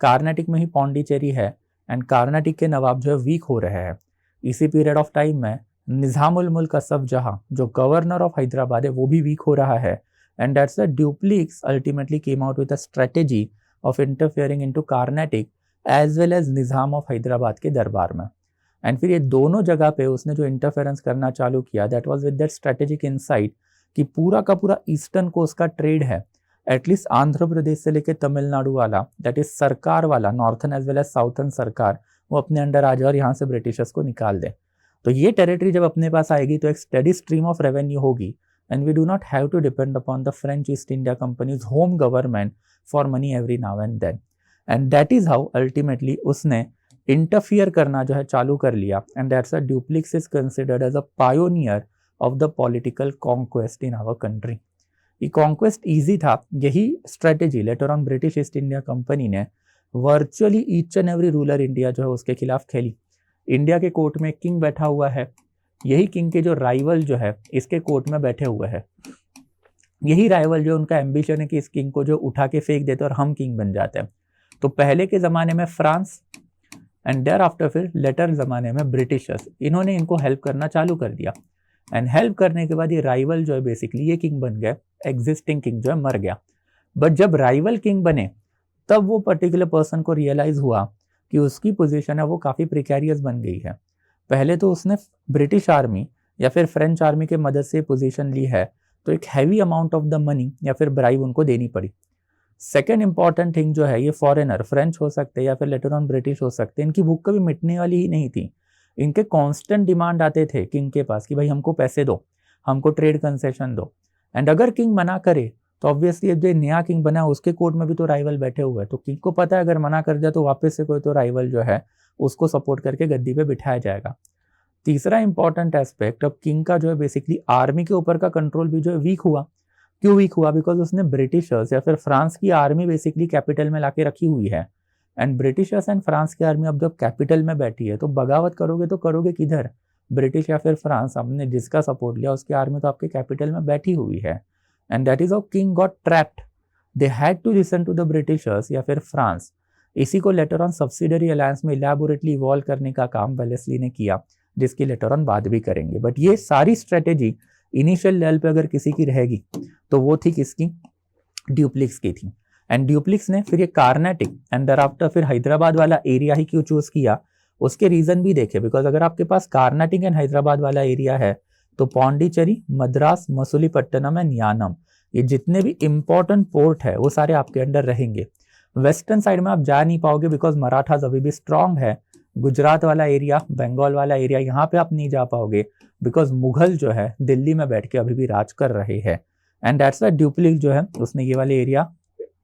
Carnatic में ही पौंडीचेरी है, एंड कार्नाटिक के नवाब जो है वीक हो रहे हैं। इसी पीरियड ऑफ टाइम में निज़ामुल मुल्क असफ जहाँ जो गवर्नर ऑफ हैदराबाद है वो भी वीक हो रहा है, and that's the Dupleix ultimately came out with a strategy of interfering into Carnatic as well as Nizam of Hyderabad के दरबार में। एंड फिर ये दोनों जगह पे उसने जो इंटरफेरेंस करना चालू किया that was with that strategic insight कि पूरा का पूरा ईस्टर्न कोस्ट का ट्रेड है, एटलीस्ट आंध्र प्रदेश से लेके तमिलनाडु वाला, दैट इज सरकार वाला, northern as well as southern Sarkar, वो अपने अंडर आ जाए और यहाँ से ब्रिटिशर्स को निकाल दे। तो ये टेरिटरी जब अपने पास आएगी तो एक स्टडी स्ट्रीम ऑफ रेवेन्यू होगी, and we do not have to depend upon the French East India Company's home government for money every now and then, and that is how ultimately उसने interfere करना जो है चालू कर लिया, and that's why Dupleix is considered as a pioneer of the political conquest in our country। ये conquest easy था, यही strategy later on British East India Company ने virtually each and every ruler India जो है उसके खिलाफ खेली। India के कोर्ट में किंग बैठा हुआ है, यही किंग के जो राइवल जो है इसके कोर्ट में बैठे हुए हैं। यही राइवल जो उनका एम्बिशन है कि इस किंग को जो उठा के फेंक देते और हम किंग बन जाते हैं। तो पहले के ज़माने में फ्रांस एंड देयर आफ्टर फिर लेटर ज़माने में ब्रिटिशर्स, इन्होंने इनको हेल्प करना चालू कर दिया। एंड हेल्प करने के बाद ये राइवल जो है बेसिकली ये किंग बन गए, एग्जिस्टिंग किंग जो है मर गया। बट जब राइवल किंग बने तब वो पर्टिकुलर पर्सन को रियलाइज़ हुआ कि उसकी पोजीशन है वो काफ़ी प्रिकैरियस बन गई है। पहले तो उसने ब्रिटिश आर्मी या फिर फ्रेंच आर्मी के मदद से पोजीशन ली है, तो एक heavy amount of the money या फिर ब्राइब उनको देनी पड़ी। सेकेंड इंपॉर्टेंट थिंग जो है, ये फॉरेनर फ्रेंच हो सकते हैं या फिर लेटर ऑन ब्रिटिश हो सकते हैं, इनकी भूख कभी मिटने वाली ही नहीं थी। इनके कांस्टेंट डिमांड आते थे किंग के पास कि भाई हमको पैसे दो, हमको ट्रेड कंसेशन दो। एंड अगर किंग मना करे तो ऑब्वियसली जो नया किंग बना उसके कोर्ट में भी तो राइवल बैठे हुए हैं, तो किंग को पता है अगर मना कर दिया तो वापस से कोई तो राइवल जो है उसको सपोर्ट करके गद्दी पे बिठाया जाएगा। तीसरा इंपॉर्टेंट एस्पेक्ट, अब किंग का जो है बेसिकली आर्मी के ऊपर का कंट्रोल भी जो है वीक हुआ। क्यों वीक हुआ? बिकॉज उसने ब्रिटिशर्स या फिर फ्रांस की आर्मी बेसिकली कैपिटल में लाके रखी हुई है। एंड ब्रिटिशर्स एंड फ्रांस की आर्मी अब जब कैपिटल में बैठी है तो बगावत करोगे तो करोगे किधर? ब्रिटिश या फिर फ्रांस, हमने जिसका सपोर्ट लिया उसकी आर्मी तो आपके कैपिटल में बैठी हुई है। And that is how king got trapped. They had to listen to the Britishers या फिर फ्रांस। इसी को लेटर ऑन सब्सिडरी अलायंस में इलैबोरेटली इवॉल्व करने का काम वेलेस्ली ने किया, जिसकी लेटर ऑन बात भी करेंगे। बट ये सारी स्ट्रेटेजी इनिशियल लेवल पे अगर किसी की रहेगी तो वो थी किसकी? ड्यूप्लिक्स की थी। एंड ड्यूप्लिक्स ने फिर ये कार्नाटिक एंड दराफ्टर फिर हैदराबाद वाला एरिया ही क्यों चूज किया, उसके रीजन भी देखे। बिकॉज अगर आपके पास कार्नाटिक एंड हैदराबाद वाला एरिया है तो पौंडीचेरी, मद्रास, मसूलीपट्टनम एंड यानम, ये जितने भी इंपॉर्टेंट पोर्ट है वो सारे आपके अंडर रहेंगे। वेस्टर्न साइड में आप जा नहीं पाओगे बिकॉज मराठास अभी भी स्ट्रांग है। गुजरात वाला एरिया, बंगाल वाला एरिया, यहाँ पे आप नहीं जा पाओगे बिकॉज मुगल जो है दिल्ली में बैठ के अभी भी राज कर रहे हैं। एंड दैट्स व्हाई ड्यूप्लिक्स जो है उसने ये वाले एरिया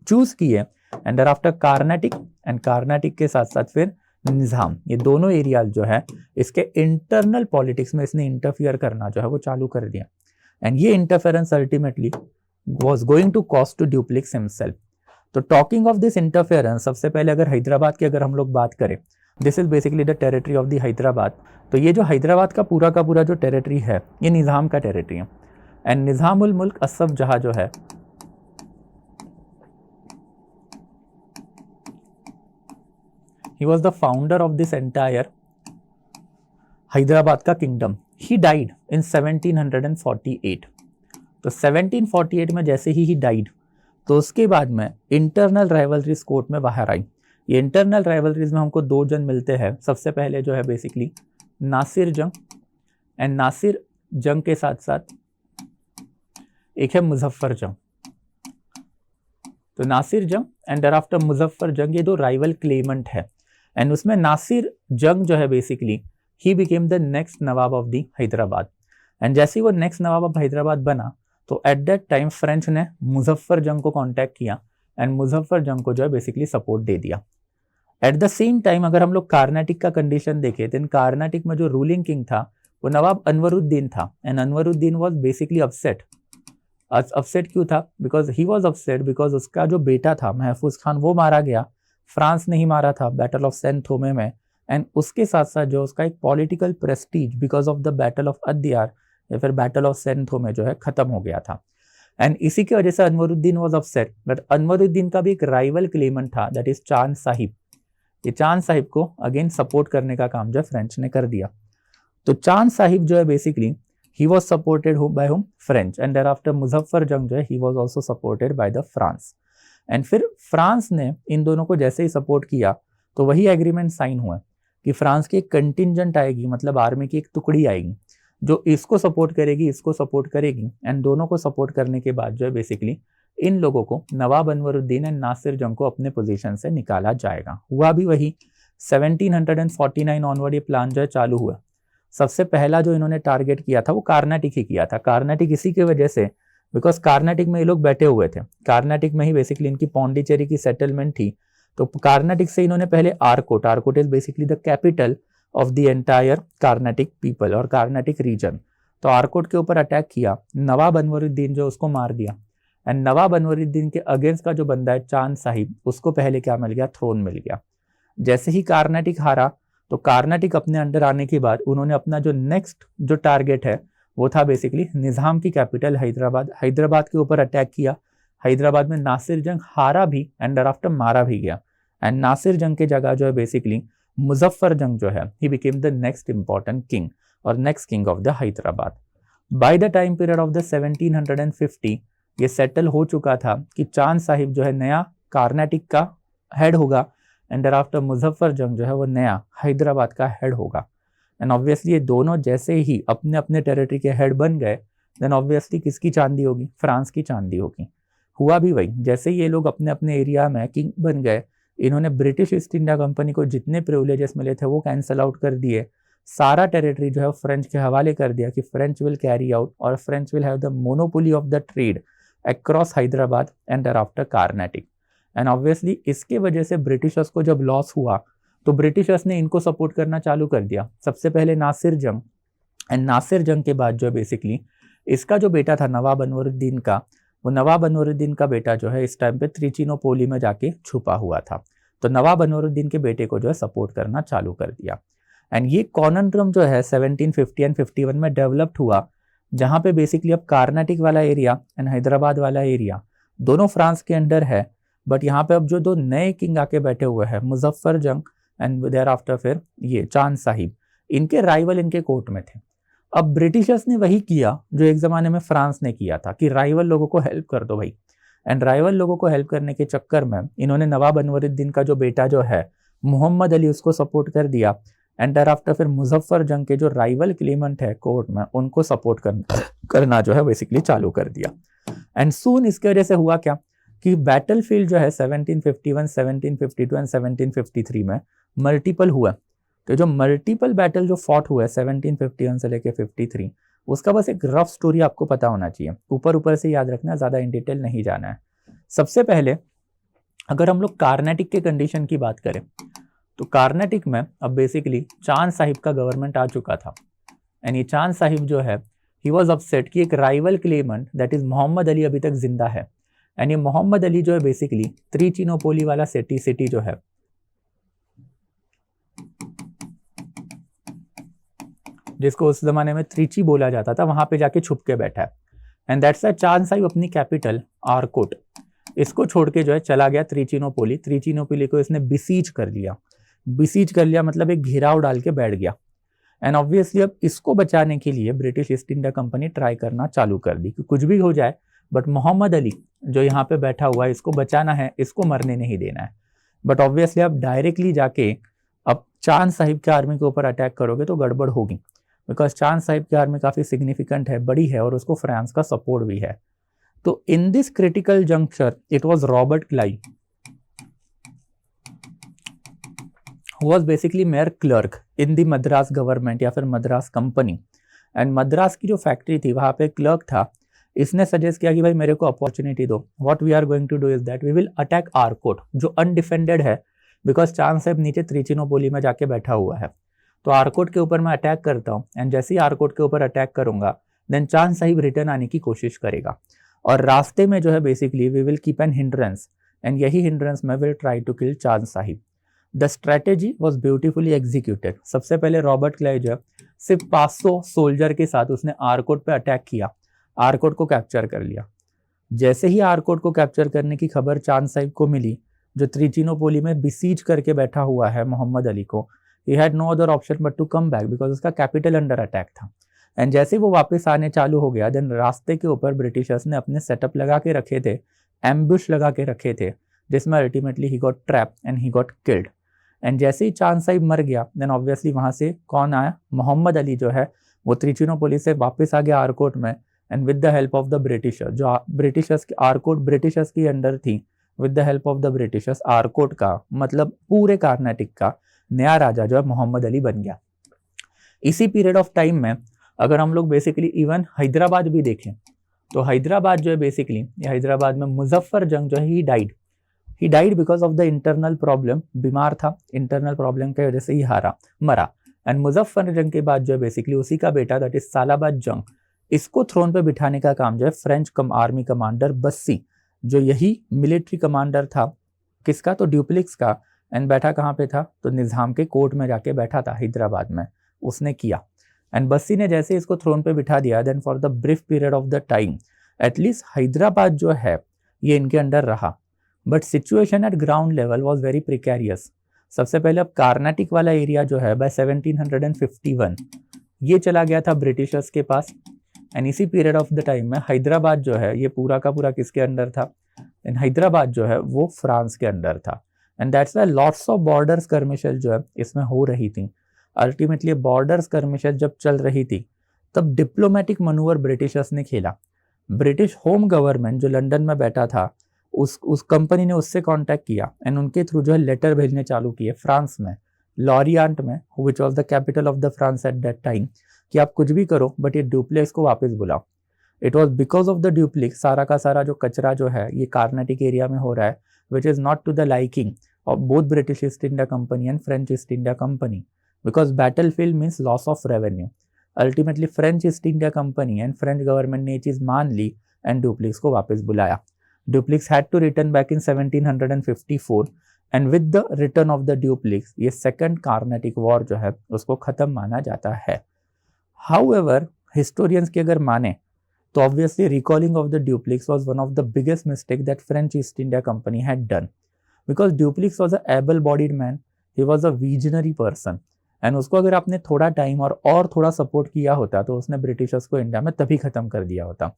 चूज किए। And thereafter Carnatic, and Carnatic के साथ साथ फिर निज़ाम, ये दोनों एरिया जो है इसके इंटरनल पॉलिटिक्स में इसने इंटरफियर करना जो है वो चालू कर दिया। एंड ये interference ultimately was going to cost to Dupleix himself. तो टॉकिंग ऑफ दिस इंटरफेरेंस, सबसे पहले अगर हैदराबाद की अगर हम लोग बात करें, this is basically the territory of the Hyderabad. तो ये जो हैदराबाद का पूरा जो टेरिटरी है ये निज़ाम का टेरिटरी है। एंड निज़ामुल मुल्क असफ जहाँ जो है he was the founder of this entire Hyderabad का किंगडम। he died in 1748। तो 1748 में जैसे ही died तो उसके बाद में इंटरनल राइवलरीज कोर्ट में बाहर आई। ये इंटरनल राइवलरीज में हमको दो जन मिलते हैं। सबसे पहले जो है बेसिकली नासिर जंग, एंड नासिर जंग के साथ साथ एक है मुजफ्फर जंग। तो नासिर जंग एंड thereafter मुजफ्फर जंग, ये दो राइवल क्लेमेंट है। एंड उसमें नासिर जंग जो है basically he became the next Nawab of the Hyderabad. And जैसे ही वो नेक्स्ट नवाब ऑफ हैदराबाद बना तो एट दैट टाइम फ्रेंच ने मुजफ्फर जंग को कांटेक्ट किया एंड मुजफ्फर जंग को जो है बेसिकली सपोर्ट दे दिया। एट द सेम टाइम अगर हम लोग कार्नाटिक का कंडीशन देखें तो कार्नाटिक में जो रूलिंग किंग था वो नवाब अनवरुद्दीन था। And Anwaruddin was basically upset. Upset क्यों था? Because he was upset because उसका जो बेटा था महफूज खान वो मारा गया। फ्रांस ने ही मारा था बैटल ऑफ सेंट थोमे में। एंड उसके साथ साथ जो उसका एक political Prestige because of the battle of Adyar या फिर बैटल ऑफ सेंट थोमे जो है खत्म हो गया था। एंड इसी की वजह से Anwaruddin was upset. But Anwaruddin का भी एक राइवल क्लेमेंट था, दैट इज चांद साहिब। ये चांद साहिब को अगेन सपोर्ट करने का काम जो फ्रेंच ने कर दिया। तो चांद साहिब जो है basically he was supported by home? French. And thereafter Muzaffar जंग जो है he was also supported by the France. And फिर फ्रांस ने इन दोनों को जैसे ही सपोर्ट किया तो वही एग्रीमेंट साइन हुआ कि फ्रांस की एक कंटिजेंट आएगी, मतलब आर्मी की एक टुकड़ी आएगी जो इसको सपोर्ट करेगी, इसको सपोर्ट करेगी। एंड दोनों को सपोर्ट करने के बाद जो है बेसिकली इन लोगों को नवाब अनवरुद्दीन एंड नासिर जंग को अपने पोजीशन से निकाला जाएगा। हुआ भी वही। 1749 ऑनवर्ड ये प्लान जो है चालू हुआ। सबसे पहला जो इन्होंने टारगेट किया था वो कार्नाटिक ही किया था। कार्नाटिक इसी की वजह से बिकॉज कार्नाटिक में ये लोग बैठे हुए थे। कार्नाटिक में ही बेसिकली इनकी पौंडीचेरी की सेटलमेंट थी। तो कार्नाटिक से इन्होंने पहले Arcot is basically the capital of the entire Carnatic people और कार्नाटिक रीजन। तो आर्कोट के ऊपर अटैक किया, नवाब अनवरुद्दीन जो उसको मार दिया। एंड नवाब अनवरुद्दीन के अगेंस्ट का जो बंदा है चांद साहिब, उसको पहले क्या मिल गया, थ्रोन मिल गया। जैसे ही कार्नाटिक हारा तो कार्नाटिक अपने अंडर आने के बाद उन्होंने अपना जो नेक्स्ट जो टारगेट है वो था बेसिकली निज़ाम की कैपिटल हैदराबाद, हैदराबाद के ऊपर अटैक किया। हैदराबाद में नासिर जंग हारा भी एंड आफ्टर मारा भी गया। एंड नासिर जंग के जगह जो है बेसिकली मुजफ्फर जंग जो है he became the next important king और next king of the Hyderabad. By the time period of the 1750 ये सेटल हो चुका था कि चांद साहिब जो है नया कार्नाटिक का हेड होगा एंड आफ्टर मुजफ्फर जंग जो है वो नया हैदराबाद का हेड होगा। एंड ऑब्वियसली ये दोनों जैसे ही अपने अपने टेरिटरी के हेड बन गए देन ऑब्वियसली किसकी चांदी होगी, फ्रांस की चांदी होगी। हुआ भी वही, जैसे ये लोग अपने अपने एरिया में किंग बन गए, इन्होंने ब्रिटिश ईस्ट इंडिया कंपनी को जितने प्रिविलेजेस मिले थे वो कैंसल आउट कर दिए। सारा टेरिटरी जो है फ्रेंच के हवाले कर दिया कि फ्रेंच विल कैरी आउट और French will have the monopoly of the trade across Hyderabad and after Carnatic. And obviously इसके वजह से ब्रिटिशर्स को जब लॉस हुआ तो ब्रिटिशर्स ने इनको सपोर्ट करना चालू कर दिया। सबसे पहले नासिर जंग, एंड नासिर जंग के बाद जो है बेसिकली इसका जो बेटा था नवाब अनवरुद्दीन का, वो नवाब अनवरुद्दीन का बेटा जो है इस टाइम पे त्रिचिनोपोली में जाके छुपा हुआ था। तो नवाब अनवरुद्दीन के बेटे को जो है सपोर्ट करना चालू कर दिया। एंड ये कॉनंड्रम जो है 1750 एंड 51 में डेवलप्ड हुआ, जहाँ पे बेसिकली अब कार्नाटिक वाला एरिया एंड हैदराबाद वाला एरिया दोनों फ्रांस के अंडर है। बट यहाँ पे अब जो दो नए किंग आके बैठे हुए हैं मुजफ्फर जंग एंड देयर आफ्टर फिर ये चांद साहिब, इनके राइवल इनके कोर्ट में थे। अब ब्रिटिशर्स ने वही किया जो एक ज़माने में फ्रांस ने किया था कि राइवल लोगों को हेल्प कर दो भाई। एंड राइवल लोगों को हेल्प करने के चक्कर में इन्होंने नवाब अनवरुद्दीन का जो बेटा जो है मोहम्मद अली उसको सपोर्ट कर दिया एंड आफ्टर फिर मुजफ्फर जंग के जो राइवल क्लेमेंट है कोर्ट में उनको सपोर्ट करना जो है बेसिकली चालू कर दिया। एंड सून इसके वजह से हुआ क्या कि बैटल फील्ड जो है 1751, 1752 एंड 1753 में मल्टीपल हुआ। तो जो मल्टीपल बैटल जो फॉट हुआ है 1751 से लेके 53, उसका बस एक रफ स्टोरी आपको पता होना चाहिए, ऊपर ऊपर से याद रखना, ज़्यादा इन डिटेल नहीं जाना है। सबसे पहले अगर हम लोग कार्नाटिक के कंडीशन की बात करें तो कार्नाटिक में अब बेसिकली चांद साहिब का गवर्नमेंट आ चुका था। एंड ये चांद साहिब जो है ही वॉज अपसेट कि एक rival claimant that is Mohammed Ali अभी तक जिंदा है। एंड ये मोहम्मद अली जो है बेसिकली त्रिचिनोपोली वाला सिटी जो है जिसको उस जमाने में त्रिची बोला जाता था, वहां पे जाके छुप के बैठा है। एंड दैट्स व्हाई चांद साहिब अपनी कैपिटल आरकोट इसको छोड़ के जो है चला गया त्रिचिनोपोली। त्रिचिनोपोली को इसने बिसीज कर लिया। बिसीज कर लिया मतलब एक घेराव डाल के बैठ गया। एंड ऑब्वियसली अब इसको बचाने के लिए British East India company try करना चालू कर दी कि कुछ भी हो जाए बट मोहम्मद अली जो यहाँ पे बैठा हुआ है इसको बचाना है, इसको मरने नहीं देना है। बट ऑब्वियसली आप डायरेक्टली जाके अब चांद साहिब के आर्मी के ऊपर अटैक करोगे तो गड़बड़ होगी, बिकॉज चांद साहिब की आर्मी काफ़ी सिग्निफिकेंट है, बड़ी है और उसको फ्रांस का सपोर्ट भी है। तो in this critical juncture it was Robert Clive was basically mayor clerk in the Madras government या फिर मद्रास कंपनी। एंड मद्रास की जो फैक्ट्री थी वहाँ पे क्लर्क था, इसने सजेस्ट किया कि भाई मेरे को अपॉर्चुनिटी दो। What we are going to do is that we will attack Arcot जो अनडिफेंडेड है, बिकॉज चांद साहिब नीचे त्रिचिनोपोली में जाके बैठा हुआ है। तो आरकोट के ऊपर मैं अटैक करता हूँ एंड जैसे ही आरकोट के ऊपर अटैक करूंगा देन चांद साहिब रिटर्न आने की कोशिश करेगा और रास्ते में जो है basically we will keep an hindrance and यही हिंड्रेंस में will try to kill Chand Sahib. The strategy was beautifully executed. सबसे पहले रॉबर्ट क्लाइव जो है सिर्फ 500 सोल्जर के साथ उसने आरकोट पे अटैक किया, आरकोट को कैप्चर कर लिया। जैसे ही आरकोट को कैप्चर करने की खबर चांद साहिब को मिली जो त्रिचिनोपोली में बिसीज करके बैठा हुआ है मोहम्मद अली को, he had no other option but to come back because उसका कैपिटल अंडर अटैक था। एंड जैसे वो वापस आने चालू हो गया देन रास्ते के ऊपर ब्रिटिशर्स ने अपने सेटअप लगा के रखे थे, एम्बुश लगा के रखे थे, जिसमें ultimately he got trap and he got killed. And जैसे ही चांद साहिब मर गया देन ऑब्वियसली वहाँ से कौन आया, मोहम्मद अली जो है वो त्रिचिनोपोली से वापस आ गया आरकोट में and with the help of the Britishers, जो ब्रिटिशर्स की आरकोट ब्रिटिशर्स की अंडर थी, with the help of the Britishers Arcot का मतलब पूरे कार्नाटिक का नया राजा जो है मोहम्मद अली बन गया। इसी पीरियड ऑफ टाइम में अगर हम लोग बेसिकली इवन हैदराबाद भी देखें तो हैदराबाद जो है बेसिकली हैदराबाद में मुजफ्फर जंग जो है he died because of the internal problem, बीमार था, इंटरनल प्रॉब्लम की वजह से ही मरा। एंड मुजफ्फर जंग के बाद जो है बेसिकली उसी का बेटा दैट इज सालाबाद जंग, इसको थ्रोन पे बिठाने का काम जो है फ्रेंच आर्मी कमांडर बस्सी, जो यही मिलिट्री कमांडर था किसका, तो ड्यूप्लिक्स का, एंड बैठा कहाँ पे था, तो निज़ाम के कोर्ट में जाके बैठा था हैदराबाद में, उसने किया। एंड बस्सी ने जैसे इसको थ्रोन पे बिठा दिया, then for the brief period of the time at least Hyderabad जो है ये इनके अंडर रहा, but situation at ground level was very precarious. सबसे पहले अब कार्नाटिक वाला एरिया जो है बाय 1751 ये चला गया था ब्रिटिशर्स के पास, एंड इसी पीरियड ऑफ द टाइम में हैदराबाद जो है ये पूरा का पूरा किसके अंडर था, एंड हैदराबाद जो है वो फ्रांस के अंडर था। And that's why lots of border skirmishes जो है इसमें हो रही थी। अल्टीमेटली बॉर्डर स्कर्मिशेस जब चल रही थी तब डिप्लोमेटिक मनूवर ब्रिटिशर्स ने खेला। ब्रिटिश होम गवर्नमेंट जो लंदन में बैठा था उस कंपनी ने उससे कांटेक्ट किया एंड उनके थ्रू जो है लेटर भेजने चालू किए फ्रांस में, लॉरियांट में, which was the capital of the France at that time, कि आप कुछ भी करो बट ये ड्यूप्लेक्स को वापस बुलाओ। It was because of the Dupleix सारा का सारा जो कचरा जो है ये कार्नाटिक एरिया में हो रहा है, which is not to the liking of both British East India Company and French East India Company, because battlefield means loss of revenue. Ultimately French East India Company and French government ने ये चीज़ मान ली and duplex को वापस बुलाया। Dupleix had to return back in 1754 and with the return of the Dupleix ये second Carnatic War जो है उसको खत्म माना जाता है। However, historians की अगर माने तो obviously recalling of the Dupleix was one of the biggest mistake that French East India Company had done because Dupleix was a able-bodied man, he was a visionary person and उसको अगर आपने थोड़ा time और थोड़ा support किया होता तो उसने ब्रिटिशर्स को इंडिया में तभी खत्म कर दिया होता।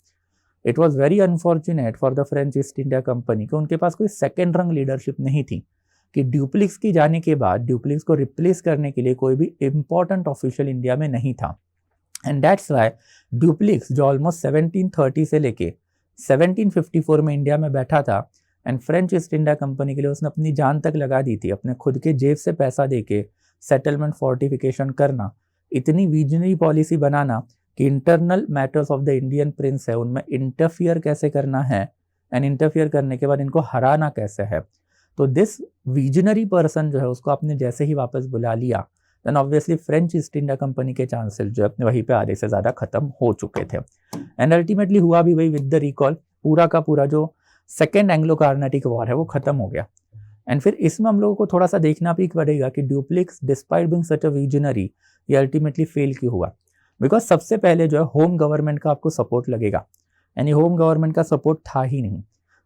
It was very unfortunate for the French East India company कि उनके पास कोई सेकेंड रंग लीडरशिप नहीं थी, कि ड्यूप्लेक्स की जाने के बाद ड्यूप्लेक्स को रिप्लेस करने के लिए कोई भी इंपॉर्टेंट ऑफिशियल इंडिया में नहीं था। एंड दैट्स वाई ड्यूप्लेक्स जो ऑलमोस्ट 1730 से लेके 1754 में इंडिया में बैठा था and French East India Company के लिए उसने अपनी जान तक लगा दी थी, अपने खुद के जेब से पैसा देके सेटलमेंट फोर्टिफिकेशन करना, इतनी विजनरी पॉलिसी बनाना कि internal matters of the Indian Prince है उनमें इंटरफियर कैसे करना है एंड इंटरफियर करने के बाद इनको हराना कैसे है। तो दिस विजनरी पर्सन जो है उसको आपने जैसे ही वापस बुला लिया then obviously French East India Company के चांसेस जो है वहीं पे आधे से ज़्यादा खत्म हो चुके थे। एंड अल्टीमेटली हुआ भी वही, विद द रिकॉल पूरा का पूरा जो सेकेंड एंग्लो कार्नाटिक वॉर है वो खत्म हो गया। एंड फिर इसमें हम लोगों को थोड़ा सा देखना भी पड़ेगा कि Dupleix despite being such a visionary ये अल्टीमेटली फेल क्यों हुआ। बिकॉज सबसे पहले जो है होम गवर्नमेंट का आपको सपोर्ट लगेगा, यानी होम गवर्नमेंट का सपोर्ट था ही नहीं।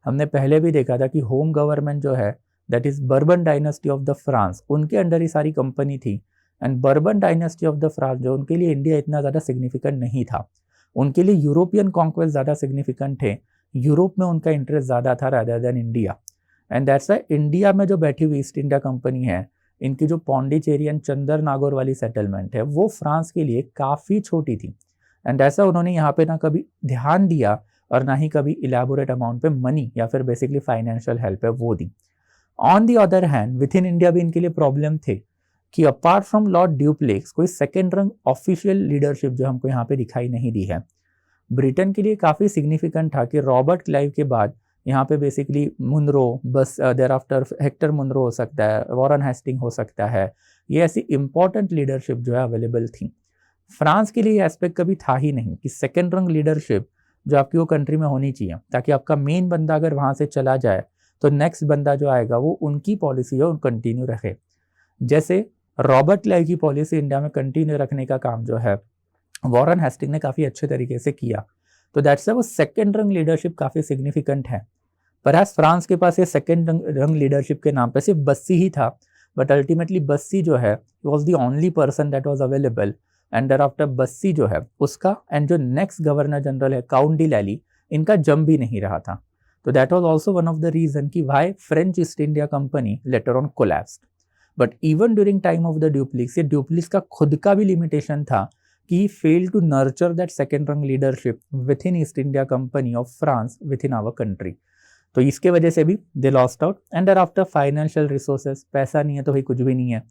हमने पहले भी देखा था कि होम गवर्नमेंट जो है that is bourbon dynasty of the France, उनके अंडर ही सारी कंपनी थी। And bourbon dynasty of the France जो उनके लिए इंडिया इतना ज़्यादा सिग्निफिकेंट नहीं था, उनके लिए यूरोपियन कॉन्क्वेस्ट ज़्यादा सिग्निफिकेंट थे, यूरोप में उनका इंटरेस्ट ज़्यादा था rather than India. And that's why India में जो बैठी हुई ईस्ट इंडिया कंपनी है, इनकी जो पौंडीचेरी एंड चंदर नागौर वाली सेटलमेंट है वो फ्रांस के लिए काफ़ी छोटी थी। एंड ऐसा उन्होंने यहाँ पे ना कभी ध्यान दिया और ना ही कभी इलेबोरेट अमाउंट पे मनी या फिर बेसिकली फाइनेंशियल हेल्प है वो दी। On the other hand within इन इंडिया भी इनके लिए प्रॉब्लम थे कि अपार्ट फ्रॉम लॉर्ड ड्यूप्लेक्स कोई सेकेंड रंग ऑफिशियल लीडरशिप जो हमको यहाँ पे दिखाई नहीं दी है। ब्रिटेन के लिए काफ़ी सिग्निफिकेंट था कि रॉबर्ट क्लाइव के बाद यहाँ पे बेसिकली मुनरो, बस देयर आफ्टर हेक्टर मुनरो हो सकता है, वॉरेन हेस्टिंग हो सकता है, ये ऐसी इंपॉर्टेंट लीडरशिप जो है अवेलेबल थी। फ्रांस के लिए ये एस्पेक्ट कभी था ही नहीं कि सेकेंड रंग लीडरशिप जो आपकी वो कंट्री में होनी चाहिए, ताकि आपका मेन बंदा अगर वहाँ से चला जाए तो नेक्स्ट बंदा जो आएगा वो उनकी पॉलिसी है कंटिन्यू रखे। जैसे रॉबर्ट क्लाइव की पॉलिसी इंडिया में कंटिन्यू रखने का काम जो है वॉरेन हेस्टिंग ने काफ़ी अच्छे तरीके से किया। तो दैट्स वो सेकेंड रंग लीडरशिप काफ़ी सिग्निफिकेंट है। परहैप्स फ्रांस के पास ये सेकेंड रंग लीडरशिप के नाम पे सिर्फ बस्सी ही था, बट अल्टीमेटली बस्सी जो है was the only person that was available. And thereafter Bussy जो है उसका एंड जो नेक्स्ट गवर्नर जनरल है काउंट डी लैली, इनका जम भी नहीं रहा था। तो that was also one of the reason कि why French East India Company later on collapsed. But even during time of the Dupleix, ये ड्यूप्लेक्स का खुद का भी लिमिटेशन था कि he failed to nurture that second rung leadership within East India Company of France within our country. तो इसके वजह से भी they lost out. And thereafter financial resources, पैसा नहीं है तो भाई कुछ भी नहीं है।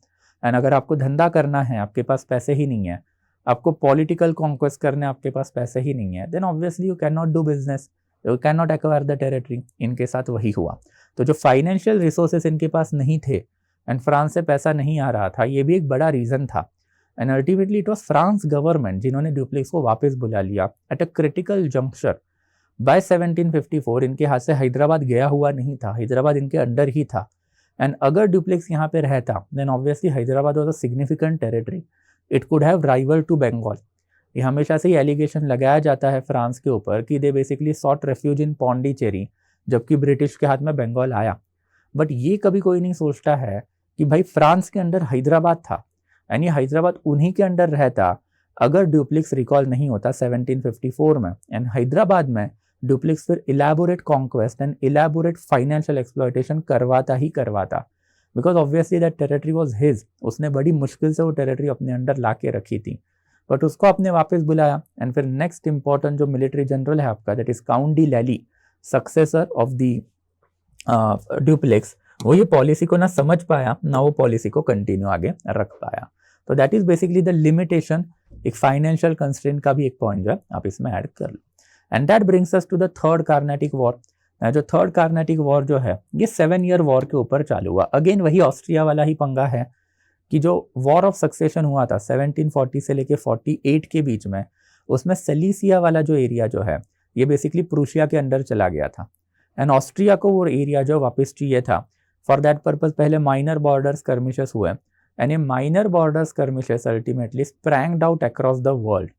एंड अगर आपको धंधा करना है, आपके पास पैसे ही नहीं है, आपको पॉलिटिकल कॉन्क्वेस्ट करने आपके पास पैसे ही नहीं है, then obviously you can not do business, you can not acquire the territory. इनके साथ वही हुआ। तो जो फाइनेंशियल रिसोर्सेज इनके पास नहीं थे एंड फ्रांस से पैसा नहीं आ रहा था, ये भी एक बड़ा रीज़न था। And ultimately it was France government जिन्होंने ड्यूप्लेक्स को वापस बुला लिया at a critical juncture. By 1754 इनके हाथ से हैदराबाद गया हुआ नहीं था, हैदराबाद इनके अंडर ही था। एंड अगर ड्यूप्लेक्स यहाँ पे रहता then obviously Hyderabad was a significant territory, it could have rival to Bengal. ये हमेशा से ही एलिगेशन लगाया जाता है फ्रांस के ऊपर कि दे बेसिकली सॉट रेफ्यूज इन पौंडीचेरी, जबकि ब्रिटिश के हाथ में बंगाल आया। बट ये कभी कोई नहीं सोचता है कि भाई फ्रांस के अंडर हैदराबाद था एंड ये हैदराबाद उन्हीं के अंडर रहता अगर ड्यूप्लेक्स रिकॉल नहीं होता 1754 में। एंड हैदराबाद में ड्यूप्लेक्स फिर elaborate conquest and elaborate financial exploitation करवाता ही करवाता, because obviously that territory was his. उसने बड़ी मुश्किल से वो टेरिटरी अपने अंडर ला के रखी थी, बट उसको आपने वापस बुलाया। एंड फिर नेक्स्ट इंपॉर्टेंट जो मिलिट्री जनरल है आपका, दैट इज काउंट डी लैली, सक्सेसर ऑफ द ड्यूप्लेक्स, वो ये पॉलिसी को ना समझ पाया ना वो पॉलिसी को कंटिन्यू आगे रख पाया। तो that is basically the limitation, एक फाइनेंशियल कंस्ट्रेंट का भी एक पॉइंट जो है आप इसमें ऐड कर लो। And that brings us to the third Carnatic war. जो थर्ड कार्नेटिक वॉर जो है ये 7 ईयर वॉर के ऊपर चालू हुआ। अगेन वही ऑस्ट्रिया वाला ही पंगा है कि जो वॉर ऑफ सक्सेशन हुआ था 1740 से लेके 48 के बीच में, उसमें सेलिसिया वाला जो एरिया जो है ये बेसिकली प्रूशिया के अंडर चला गया था। एंड ऑस्ट्रिया को वो एरिया जो वापस चाहिए था। फॉर दैट पर्पज पहले माइनर बॉर्डर स्कर्मिशेस हुए एंड ये minor border skirmishes ultimately sprang out across the world.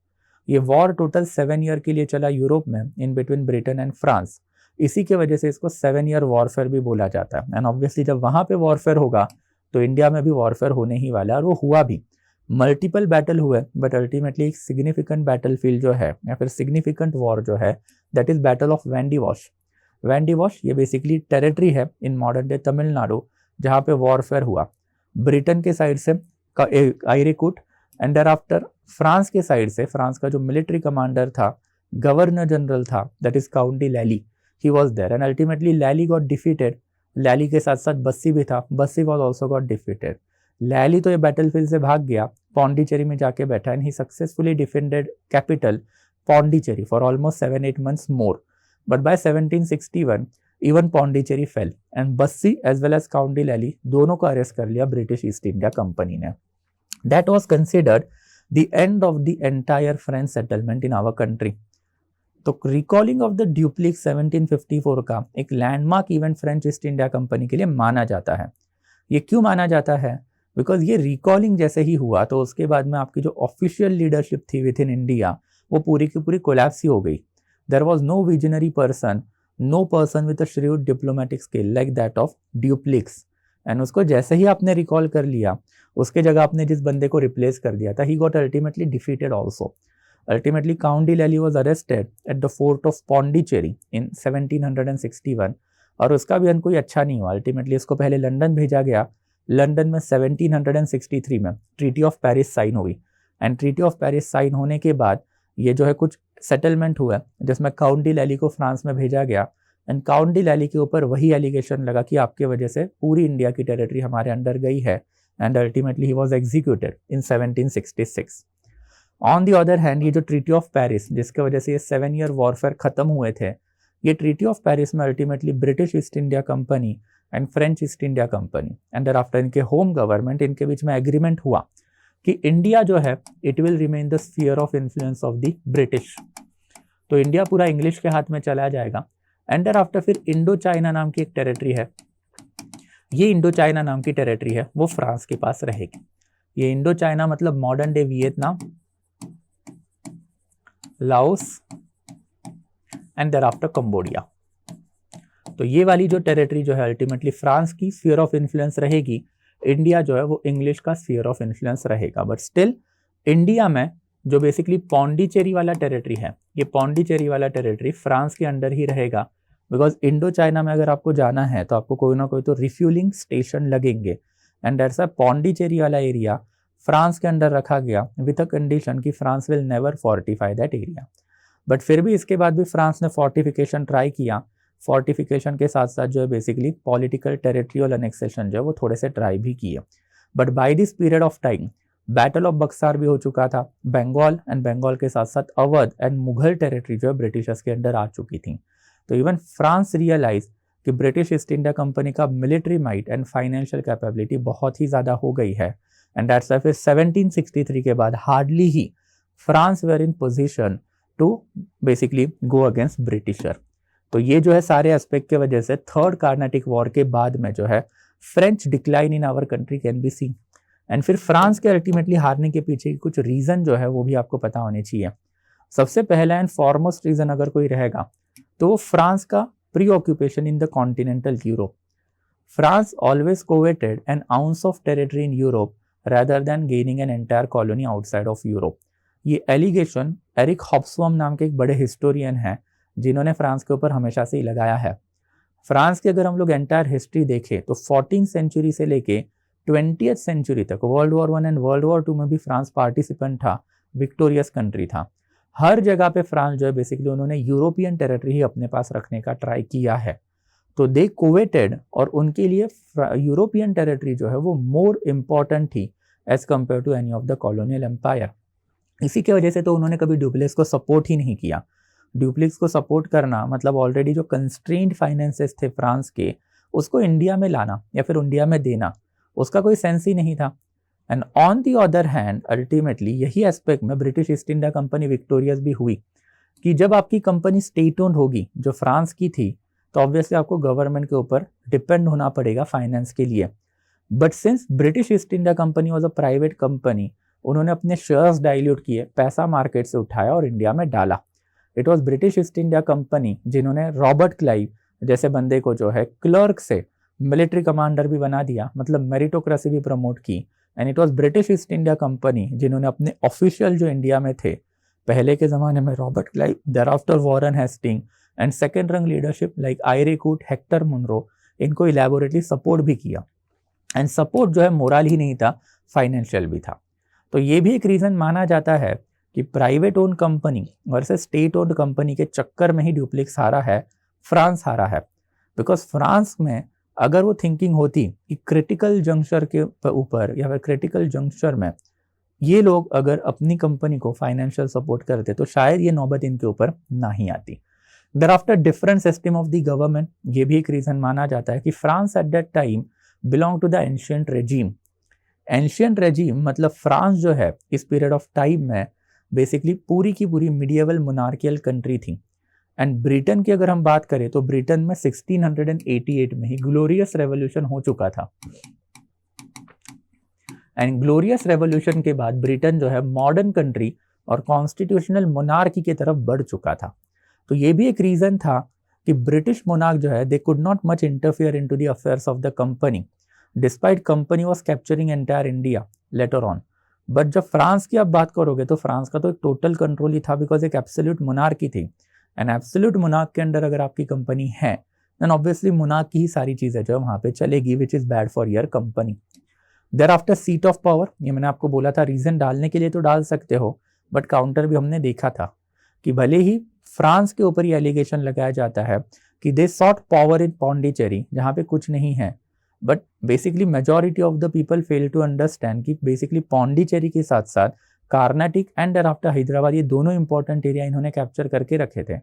ये वॉर टोटल 7 ईयर के लिए चला यूरोप में, in between Britain and France. इसी के वजह से इसको 7 ईयर वॉरफेयर भी बोला जाता है। एंड ऑब्वियसली जब वहाँ पे वॉरफेयर होगा तो इंडिया में भी वॉरफेयर होने ही वाला है, और वो हुआ भी। मल्टीपल बैटल हुए, बट अल्टीमेटली एक सिग्निफिकेंट बैटल फील्ड जो है या फिर सिग्निफिकेंट वॉर जो है that is battle of Wandiwash. Wandiwash ये बेसिकली टेरिटरी है इन मॉडर्न डे तमिलनाडु, जहाँ पे वॉरफेयर हुआ ब्रिटेन के साइड से Eyre Coote, and thereafter France के साइड से फ्रांस का जो मिलिट्री कमांडर था, गवर्नर जनरल था, that is count de Lally, he was there. And ultimately Lally got defeated. Lally के साथ साथ बस्सी भी था, Bussy was also got defeated. Lally तो ये बैटलफील्ड से भाग गया, पौंडीचेरी में जाके बैठा, and he successfully defended capital Pondicherry for almost 7-8 months more. But by 1761 even Pondicherry fell and Bussy as well as count de Lally दोनों को अरेस्ट कर लिया ब्रिटिश ईस्ट इंडिया कंपनी ने। That was considered the end of the entire French settlement in our country. तो recalling of the Dupleix 1754 का एक landmark event French East India Company के लिए माना जाता है। ये क्यों माना जाता है? बिकॉज ये रिकॉलिंग जैसे ही हुआ तो उसके बाद में आपकी जो ऑफिशियल लीडरशिप थी विद इन इंडिया वो पूरी की पूरी कोलैप्स ही हो गई। There was no visionary person, no person with a shrewd diplomatic skill like that of Dupleix. And उसको जैसे ही आपने रिकॉल कर लिया, उसके जगह आपने जिस बंदे को रिप्लेस कर दिया था, he got ultimately defeated also. Ultimately, Count de Lally was arrested at the fort of Pondicherry in 1761 और उसका भी अंत कोई अच्छा नहीं हुआ। अल्टीमेटली इसको पहले लंदन भेजा गया। लंदन में 1763 में ट्रीटी ऑफ पेरिस साइन हुई, and treaty of Paris sign होने के बाद ये जो है कुछ सेटलमेंट हुआ जिसमें काउंट डी लैली को फ्रांस में भेजा गया। एंड काउंट डी लैली के ऊपर वही एलिगेशन लगा कि आपके वजह से पूरी इंडिया की टेरिटरी हमारे अंडर गई है, and ultimately he was executed in 1766। On the other hand ये जो ट्रीटी ऑफ पेरिस जिसके वजह से ये 7 ईयर वॉरफेयर खत्म हुए थे, ये ट्रीटी ऑफ पेरिस में ultimately British East India Company and French East India Company and thereafter इनके होम गवर्नमेंट, इनके बीच में एग्रीमेंट हुआ कि इंडिया जो है it will remain the sphere of influence of the British. तो इंडिया पूरा इंग्लिश के हाथ में चला जाएगा। एंड देयर आफ्टर फिर इंडो चाइना नाम की एक टेरिटरी है, ये इंडो चाइना नाम की टेरिटरी है वो फ्रांस के पास रहेगी। ये इंडो चाइना मतलब modern day Vietnam, Laos and thereafter Cambodia. तो ये वाली जो टेरिटरी जो है अल्टीमेटली फ्रांस की स्फीयर ऑफ इन्फ्लुएंस रहेगी, इंडिया जो है वो इंग्लिश का स्फीयर ऑफ इन्फ्लुएंस रहेगा। बट स्टिल इंडिया में जो बेसिकली पौंडीचेरी वाला टेरिटरी है, ये पौंडीचेरी वाला टेरिटरी फ्रांस के अंडर ही रहेगा। बिकॉज इंडो चाइना में अगर आपको जाना है तो आपको कोई ना कोई तो रिफ्यूलिंग स्टेशन लगेंगे, एंड दैट्स अ पौंडीचेरी वाला एरिया फ्रांस के अंडर रखा गया विद अ कंडीशन कि France will never fortify that area. But फिर भी इसके बाद भी फ्रांस ने फोर्टिफिकेशन ट्राई किया। फोर्टिफिकेशन के साथ साथ जो है बेसिकली पॉलिटिकल टेरिटरियल अनेक्सेशन जो है वो थोड़े से ट्राई भी किए। But by this period of time battle of Berkshire भी हो चुका था, बंगाल एंड बंगाल के साथ साथ अवध एंड मुगल टेरिटरी जो है ब्रिटिशर्स के अंडर आ चुकी थी। तो इवन फ्रांस रियलाइज कि ब्रिटिश ईस्ट इंडिया कंपनी का military might and financial capability बहुत ही ज़्यादा हो गई है, एंड दैट्स फिर 1763 के बाद हार्डली ही France were in position to basically go against Britisher. तो ये जो है सारे एस्पेक्ट के वजह से थर्ड कार्नाटिक वॉर के बाद में जो है French decline in our country can be see. And फिर फ्रांस के अल्टीमेटली हारने के पीछे कुछ रीजन जो है वो भी आपको पता होने चाहिए। सबसे पहला एंड फॉरमोस्ट रीजन अगर कोई रहेगा तो वो फ्रांस का pre occupation in the continental Europe. France always coveted N ounce of territory in Europe rather than gaining an entire colony outside of Europe। ये एलिगेशन एरिक हॉब्सबॉम नाम के एक बड़े हिस्टोरियन हैं जिन्होंने फ्रांस के ऊपर हमेशा से ही लगाया है। फ्रांस की अगर हम लोग एंटायर हिस्ट्री देखें तो 14th सेंचुरी से लेके 20th सेंचुरी तक world war 1 and world war 2 में भी फ्रांस पार्टिसिपेंट था, विक्टोरियस कंट्री था। हर जगह पे फ्रांस जो है बेसिकली उन्होंने यूरोपियन टेरिटरी ही अपने पास रखने का ट्राई किया है। तो दे कोवेटेड और उनके लिए यूरोपियन टेरिटरी जो है वो मोर इम्पॉर्टेंट थी as compare to any of the colonial empire. इसी की वजह से तो उन्होंने कभी ड्यूप्लेक्स को सपोर्ट ही नहीं किया। ड्यूप्लेक्स को सपोर्ट करना मतलब ऑलरेडी जो कंस्ट्रेंड फाइनेंसेस थे फ्रांस के उसको इंडिया में लाना या फिर इंडिया में देना, उसका कोई सेंस ही नहीं था। And on the other hand ultimately यही एस्पेक्ट में British East India company victorious भी हुई कि जब आपकी कंपनी स्टेट ओन्ड होगी जो फ्रांस की थी तो ऑब्वियसली आपको गवर्नमेंट के ऊपर डिपेंड होना पड़ेगा फाइनेंस के लिए। But since British East India company was a private company, उन्होंने अपने शेयर्स डाइल्यूट किए, पैसा मार्केट से उठाया और इंडिया में डाला। It was British East India company जिन्होंने रॉबर्ट क्लाइव जैसे बंदे को जो है क्लर्क से मिलिट्री कमांडर भी बना दिया, मतलब मेरिटोक्रेसी भी प्रमोट की। And it was British East India company जिन्होंने अपने ऑफिशियल जो इंडिया में थे पहले के ज़माने में Robert Clive, thereafter Warren Hasting and second rung leadership like Eyre Coote, Hector Munro, इनको इलेबोरेटली सपोर्ट भी किया। एंड सपोर्ट जो है मोरल ही नहीं था, फाइनेंशियल भी था। तो ये भी एक रीज़न माना जाता है कि private own company versus state own company के चक्कर में ही ड्यूप्लेक्स हारा है, फ्रांस हारा है। बिकॉज फ्रांस में अगर वो थिंकिंग होती कि क्रिटिकल जंक्शर के ऊपर या फिर क्रिटिकल जंक्शर में ये लोग अगर अपनी कंपनी को फाइनेंशियल सपोर्ट करते तो शायद ये नौबत इनके ऊपर ना ही आती। Thereafter different system of the government, ये भी एक रीज़न माना जाता है कि France at that time belong to the ancient regime. Ancient regime मतलब फ्रांस जो है इस पीरियड ऑफ टाइम में बेसिकली पूरी की पूरी मिडिएवल मोनार्कियल कंट्री थी। एंड ब्रिटेन की अगर हम बात करें तो ब्रिटेन में 1688 में ही ग्लोरियस रेवोल्यूशन हो चुका था। एंड ग्लोरियस रेवोल्यूशन के बाद ब्रिटेन जो है मॉडर्न कंट्री और कॉन्स्टिट्यूशनल मोनार्की की तरफ बढ़ चुका था। तो ये भी एक रीज़न था कि ब्रिटिश मोनार्क जो है they could not much interfere into the affairs of the company, despite company was capturing entire India later on. But जब फ्रांस की आप बात करोगे तो फ्रांस का तो एक टोटल कंट्रोल ही था, बिकॉज एक एब्सोल्यूट मोनार्की थी। एंड एब्सोल्यूट मोनार्क के अंडर अगर आपकी कंपनी है देन ऑब्वियसली मोनार्क की ही सारी चीज़ें जो है वहाँ पे चलेगी, which is bad for your company. Thereafter seat of power, ये मैंने आपको बोला था रीज़न डालने के लिए तो डाल सकते हो, बट काउंटर भी हमने देखा था कि भले ही फ्रांस के ऊपर ये एलिगेशन लगाया जाता है कि they sought power in Pondicherry जहाँ पे कुछ नहीं है, but basically majority of the people fail to understand कि बेसिकली पौंडीचेरी के साथ साथ कार्नाटिक एंड देयरआफ्टर हैदराबाद, ये दोनों इंपॉर्टेंट एरिया इन्होंने कैप्चर करके रखे थे।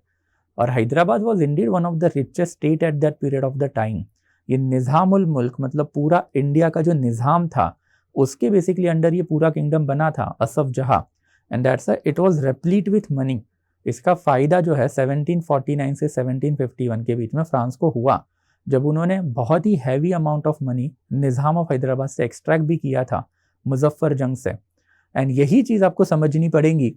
और Hyderabad was Indeed one of the richest state at that period of the time. ये निज़ामुल मुल्क मतलब पूरा इंडिया का जो निज़ाम था उसके बेसिकली अंडर ये पूरा किंगडम बना था, Asaf Jah. And that's it was replete with money. इसका फ़ायदा जो है 1749 से 1751 के बीच में फ्रांस को हुआ, जब उन्होंने बहुत ही heavy amount of money Nizam of Hyderabad से एक्सट्रैक्ट भी किया था मुजफ्फर जंग से। एंड यही चीज़ आपको समझनी पड़ेगी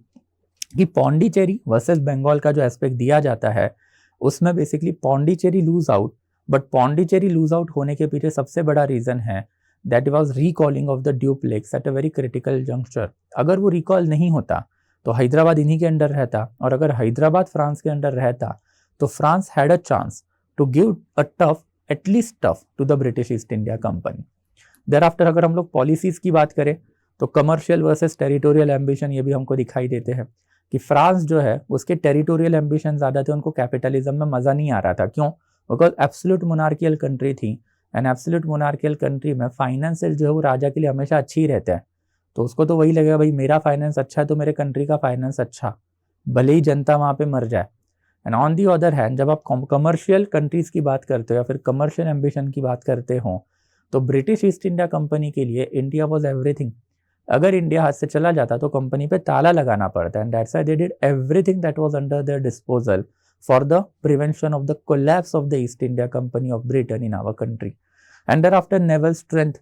कि पौंडीचेरी वर्सेस बंगाल का जो एस्पेक्ट दिया जाता है उसमें basically Pondicherry lose out, but Pondicherry lose out होने के पीछे सबसे बड़ा रीज़न है that was recalling of the Dupleix at a very critical juncture. अगर वो रिकॉल नहीं होता तो हैदराबाद इन्हीं के अंडर रहता, और अगर हैदराबाद फ्रांस के अंडर रहता तो France had a chance to give a tough, at least tough to the British East India Company. Thereafter अगर हम लोग पॉलिसीज़ की बात करें तो कमर्शियल वर्सेस टेरिटोरियल एम्बिशन ये भी हमको दिखाई देते हैं कि फ्रांस जो है उसके टेरिटोरियल एम्बिशन ज़्यादा थे, उनको कैपिटलिज्म में मज़ा नहीं आ रहा था। क्यों? बिकॉज एब्सोल्यूट मोनार्कियल कंट्री थी, एंड एब्सोल्यूट मोनार्कियल कंट्री में फाइनेंशियल जो है वो राजा के लिए हमेशा अच्छी ही रहता है। तो उसको तो वही लगेगा भाई मेरा फाइनेंस अच्छा है तो मेरे कंट्री का फाइनेंस अच्छा, भले ही जनता वहाँ पे मर जाए। And on the other hand जब आप कमर्शियल कंट्रीज़ की बात करते हो या फिर कमर्शियल एम्बिशन की बात करते हो तो ब्रिटिश ईस्ट इंडिया कंपनी के लिए इंडिया वॉज एवरीथिंग। अगर इंडिया हाथ से चला जाता तो कंपनी पे ताला लगाना पड़ता, and that's why they did everything that was under their disposal for the prevention of the collapse of the East India Company of Britain in our country. And thereafter naval strength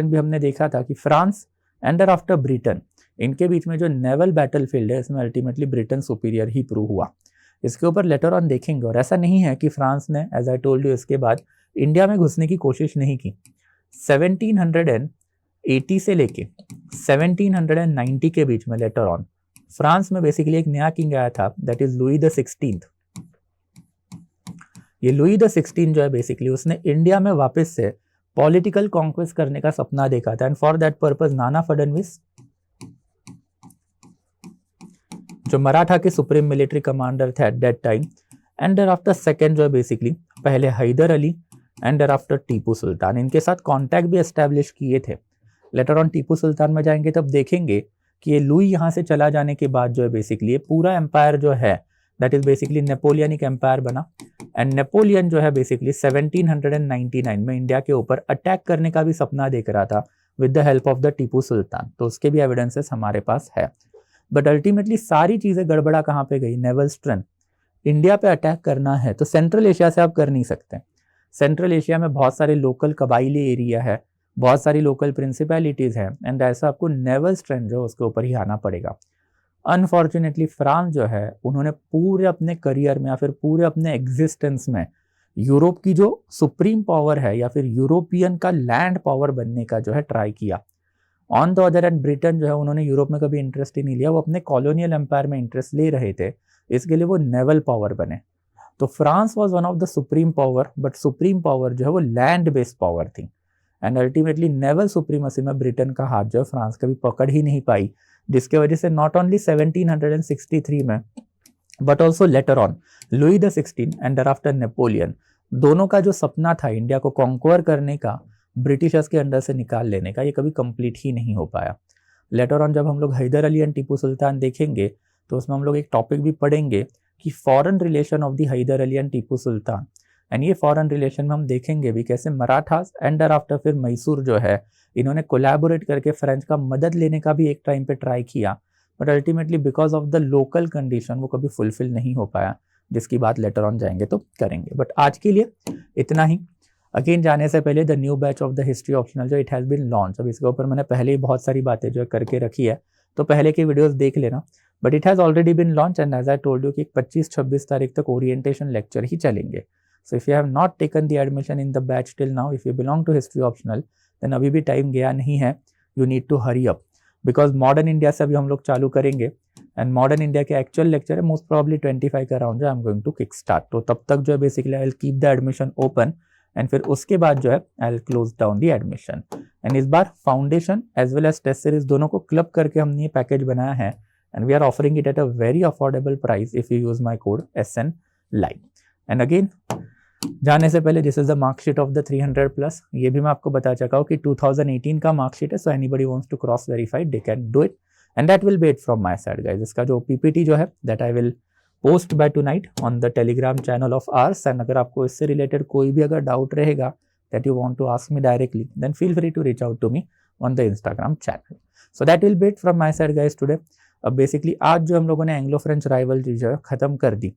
भी हमने देखा था कि France and thereafter Britain, इनके बीच में जो naval battlefield है इसमें अल्टीमेटली ब्रिटेन सुपीरियर ही प्रूव हुआ। इसके ऊपर लेटर ऑन देखेंगे, और ऐसा नहीं है कि फ्रांस ने एज आई टोल्ड यू इसके बाद इंडिया में घुसने की कोशिश नहीं की। 1780 से लेके 1790 के बीच में लेटर ऑन फ्रांस में बेसिकली एक नया किंग आया था, that is Louis the 16th। ये लुई द 16 जो है बेसिकली उसने इंडिया में वापस से पॉलिटिकल कॉन्क्वेस्ट करने का सपना देखा था, and for that purpose Nana Phadnavis जो मराठा के सुप्रीम मिलिट्री कमांडर थे at that time, and thereafter second जो है बेसिकली पहले Hyder Ali and thereafter Tipu Sultan, इनके साथ कांटेक्ट भी एस्टैब्लिश किए थे। लेटर ऑन टीपू सुल्तान में जाएंगे तब देखेंगे कि ये लुई यहाँ से चला जाने के बाद जो है बेसिकली ये पूरा एम्पायर जो है that is basically Napoleonic empire बना, एंड नेपोलियन जो है बेसिकली 1799 में इंडिया के ऊपर अटैक करने का भी सपना देख रहा था with the help of the Tipu Sultan, तो उसके भी एविडेंसेस हमारे पास है। बट अल्टीमेटली सारी चीज़ें गड़बड़ा कहाँ पे गई, नेवल स्ट्रेंथ। इंडिया पे अटैक करना है तो सेंट्रल एशिया से आप कर नहीं सकते। सेंट्रल एशिया में बहुत सारे लोकल कबाइली एरिया है, बहुत सारी लोकल प्रिंसिपैलिटीज़ हैं, एंड ऐसा आपको नेवल स्ट्रेंथ जो उसके ऊपर ही आना पड़ेगा। अनफॉर्चुनेटली फ्रांस जो है उन्होंने पूरे अपने करियर में या फिर पूरे अपने एग्जिस्टेंस में यूरोप की जो सुप्रीम पावर है या फिर यूरोपियन का लैंड पावर बनने का जो है ट्राई किया। On the other and Britain जो है उन्होंने यूरोप में कभी इंटरेस्ट ही नहीं लिया, वो अपने कॉलोनियल एम्पायर में इंटरेस्ट ले रहे थे, इसके लिए वो नेवल पावर बने। तो France was one of the supreme power, but supreme power जो है वो लैंड बेस्ड पावर थी, एंड अल्टीमेटली नेवल सुप्रीमेसी में ब्रिटेन का हाथ जो है फ्रांस कभी पकड़ ही नहीं पाई, जिसके वजह से नॉट ओनली 1763 में but also later on Louis the 16 and after Napoleon, दोनों का जो सपना था इंडिया को कॉन्क्वर करने का, ब्रिटिशर्स के अंडर से निकाल लेने का, ये कभी कंप्लीट ही नहीं हो पाया। लेटर ऑन जब हम लोग हैदर अली एंड टीपू सुल्तान देखेंगे तो उसमें हम लोग एक टॉपिक भी पढ़ेंगे कि foreign relation of the Hyder Ali and Tipu Sultan, and ये फॉरेन रिलेशन में हम देखेंगे भी कैसे मराठास एंड आफ्टर फिर मैसूर जो है इन्होंने कोलैबोरेट करके फ्रेंच का मदद लेने का भी एक टाइम पे ट्राई किया, but ultimately because of the local condition वो कभी फुलफिल नहीं हो पाया, जिसकी बात लेटर ऑन जाएंगे तो करेंगे। बट आज के लिए इतना ही। अगेन जाने से पहले the new batch of the history optional जो इट हैज़ बीन लॉन्च, अब इसके ऊपर मैंने पहले ही बहुत सारी बातें जो है करके रखी है, तो पहले के वीडियोस देख लेना, but it has already been launch, and as I told you कि 25-26 तारीख तक ओरिएंटेशन लेक्चर ही चलेंगे। So if you have not taken the admission in the batch till now, if you belong to history optional, then अभी भी time गया नहीं है, you need to hurry up, because modern India से अभी हम लोग चालू करेंगे, एंड मॉडर्न इंडिया के एक्चुअल लेक्चर है मोस्ट प्रॉब्ली 25 का अराउंड जो I am going to kick start, तो तब तक जो है basically I will keep the admission open, and फिर उसके बाद जो है I will close down the admission. And इस बार foundation as well as test series दोनों को क्लब करके हमने ये पैकेज बनाया है, and we are offering it at a very affordable price if you use my code SN Live। And again जाने से पहले this is the marksheet of the 300+, ये भी मैं आपको बता चुका हूँ कि 2018 का मार्कशीट है, so anybody wants to cross verify they can do it, and that will be it from my side guys. इसका जो PPT जो है that I will post by tonight on the Telegram channel of ours, and अगर आपको इससे related कोई भी अगर डाउट रहेगा that you want to ask me directly, then feel free to reach out to me on the Instagram channel. So that will be it from my side guys today. अब basically आज जो हम लोगों ने Anglo French rivalry जो है खत्म कर दी,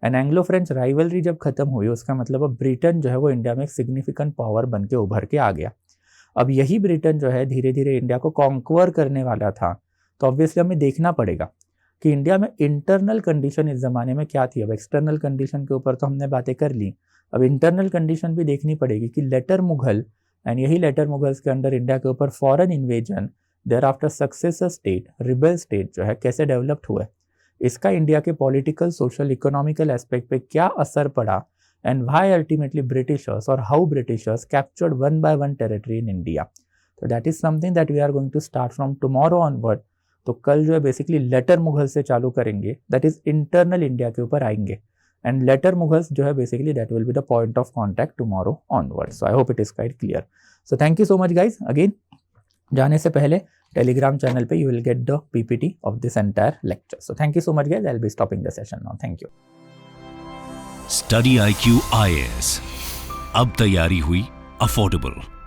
एंड एंग्लो फ्रेंच राइवलरी जब खत्म हुई उसका मतलब अब ब्रिटेन जो है वो इंडिया में एक सिग्निफिकेंट पावर बन के उभर के आ गया। अब यही ब्रिटेन जो है धीरे धीरे इंडिया को कॉन्क्वर करने वाला था, तो ऑब्वियसली हमें देखना पड़ेगा कि इंडिया में इंटरनल कंडीशन इस ज़माने में क्या थी। अब एक्सटर्नल कंडीशन के ऊपर तो हमने बातें कर ली, अब इंटरनल कंडीशन भी देखनी पड़ेगी कि लेटर मुगल, एंड यही लेटर मुगल्स के अंडर इंडिया के ऊपर foreign invasion, thereafter successor state, rebel state जो है कैसे डेवलप्ड हुआ, इसका इंडिया के पॉलिटिकल, सोशल, इकोनॉमिकल एस्पेक्ट पे क्या असर पड़ा, एंड व्हाई अल्टीमेटली ब्रिटिशर्स और how Britishers captured one by one territory in India. तो that is something that we are going to start from tomorrow onward. तो कल जो है बेसिकली लेटर मुगल से चालू करेंगे, दैट इज इंटरनल इंडिया के ऊपर आएंगे, एंड लेटर मुगल्स जो है basically that will be the point of contact tomorrow onward. So I hope it is quite clear. So thank you so much guys. Again जाने से पहले Telegram channel पे you will get the PPT of this entire lecture. So thank you so much guys, I will be stopping the session now. Thank you. Study IQ IAS, अब तैयारी हुई affordable.